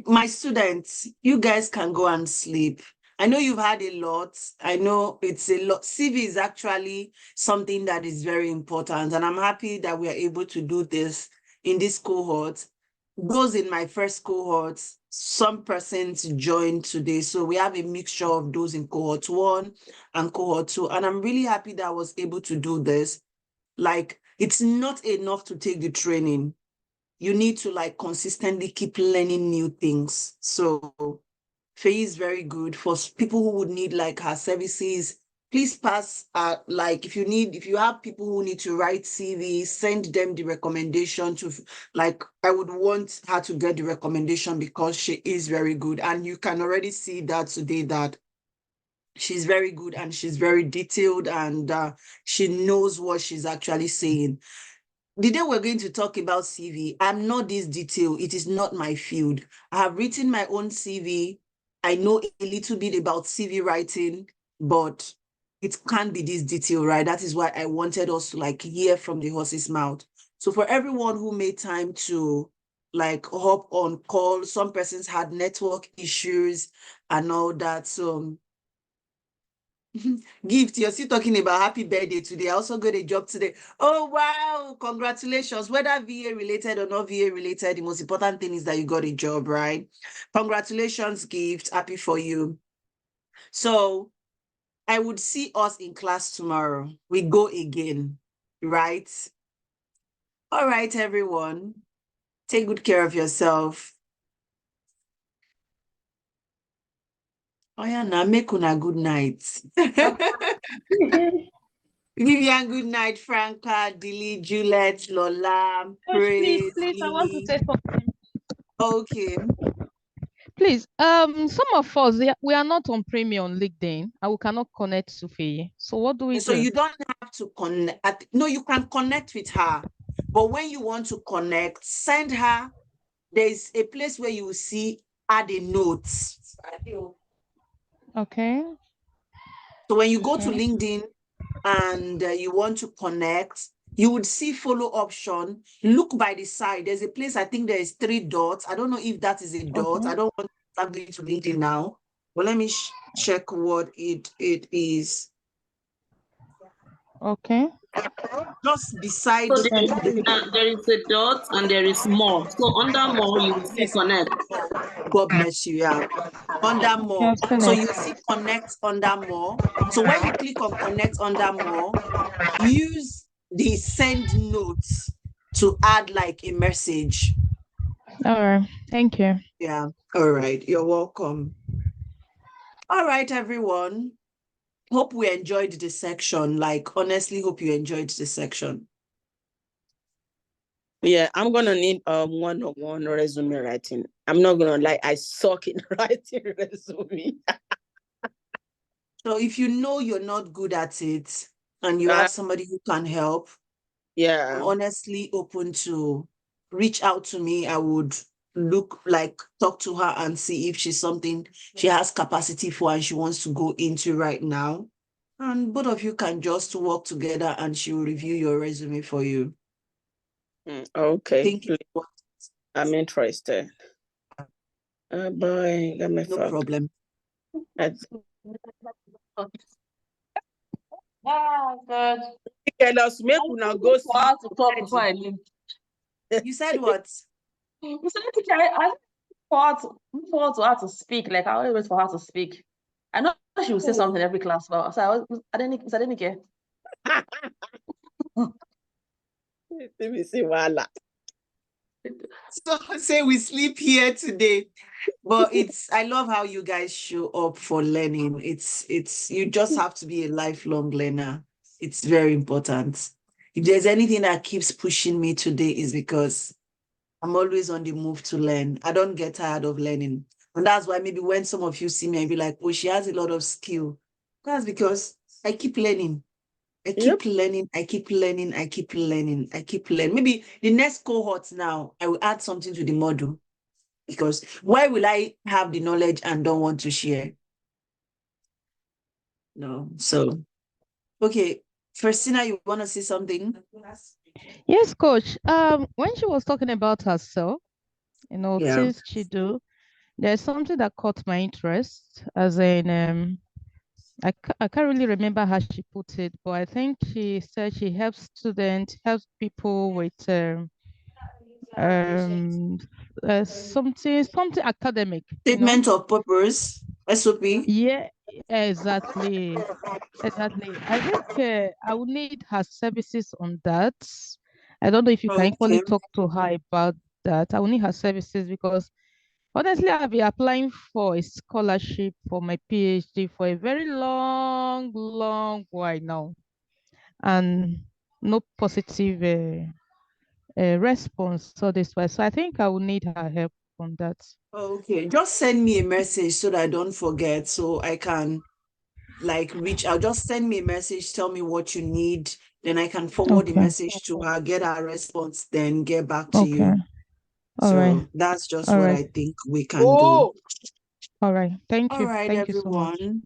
My students, you guys can go and sleep. I know you've had a lot. I know it's a lot. CV is actually something that is very important, and I'm happy that we are able to do this in this cohort. Those in my first cohort, some persons joined today. So we have a mixture of those in cohort 1 and cohort 2. And I'm really happy that I was able to do this. Like, it's not enough to take the training. You need to like consistently keep learning new things. So Feyi is very good for people who would need like her services. Please pass like if you have people who need to write CV, send them the recommendation to, like, I would want her to get the recommendation because she is very good. And you can already see that today that she's very good and she's very detailed, and she knows what she's actually saying. The day we're going to talk about CV, I'm not this detailed. It is not my field. I have written my own CV. I know a little bit about CV writing, but it can't be this detailed, right? That is why I wanted us to like hear from the horse's mouth. So for everyone who made time to like hop on call, some persons had network issues and all that. So Gift, you're still talking about happy birthday today. I also got a job today. Oh, wow. Congratulations. Whether VA related or not VA related, the most important thing is that you got a job, right? Congratulations, Gift. Happy for you. So I would see us in class tomorrow. We go again, right? All right, everyone. Take good care of yourself. Oh, yeah, now make una good night. Vivian, good night. Franca, Dilly, Juliet, Lola, Coach, Praise, please, I want to Lily. say something. Okay. Please, some of us we are not on Premium on LinkedIn and we cannot connect to Faye. So what do we So do? you don't have to connect. No, you can connect with her. But when you want to connect, send her. There's a place where you will see add a note. Okay. So when you go to Okay. LinkedIn and you want to connect, you would see follow option. Look by the side. There's a place, I think there is 3 dots. I don't know if that is a dot. Okay. I don't want to start going to LinkedIn now. But let me check what it is. Okay. Just beside So there is a dot and there is more. So under more, you will see connect. God bless you. Yeah. Under more. Yes, So connect. you see connect under more. So when you click on connect under more, use the send notes to add like a message. All right. Thank you. Yeah. All right. You're welcome. All right, everyone. Hope we enjoyed the section. Like, honestly, hope you enjoyed the section. Yeah, I'm gonna need one-on-one resume writing. I'm not gonna lie, I suck in writing resume. So if you know you're not good at it and you have somebody who can help, I'm honestly open to reach out to me. I would talk to her and see if she's something she has capacity for and she wants to go into right now. And both of you can just work together and she will review your resume for you. Okay. I'm interested. Bye. Let me No problem. God. Make una go see how to talk before I leave. You said what? You said, I look forward to her to speak. Like, I always wait for her to speak. I know she will say something every class, but so I didn't care. Let me see Wala. So say we sleep here today. But I love how you guys show up for learning. You just have to be a lifelong learner. It's very important. If there's anything that keeps pushing me today is because I'm always on the move to learn. I don't get tired of learning. And that's why maybe when some of you see me and be like, oh, she has a lot of skill. That's because I keep learning. I keep learning. I keep learning. I keep learning. I keep learning. Maybe the next cohort now, I will add something to the module. Because why will I have the knowledge and don't want to share? No. So, okay. Christina, you want to say something? Yes, coach. When she was talking about herself, Yeah. things she do, there's something that caught my interest, as in I can't really remember how she put it, but I think she said she helps students, helps people with something academic, Statement of purpose, SOP. Yeah, exactly. Exactly. I think I will need her services on that. I don't know if you can equally Okay. talk to her about that. I will need her services because honestly, I've been applying for a scholarship for my PhD for a very long, long while now, and no positive response. So this way, so I think I will need her help on that. Okay. Just send me a message so that I don't forget, so I can reach out. Just send me a message, tell me what you need, then I can forward the Okay. message to her, get her response, then get back to Okay. you. All right. So that's just All what right. I think we can do. All right. Thank All you. right, Thank you so much. everyone.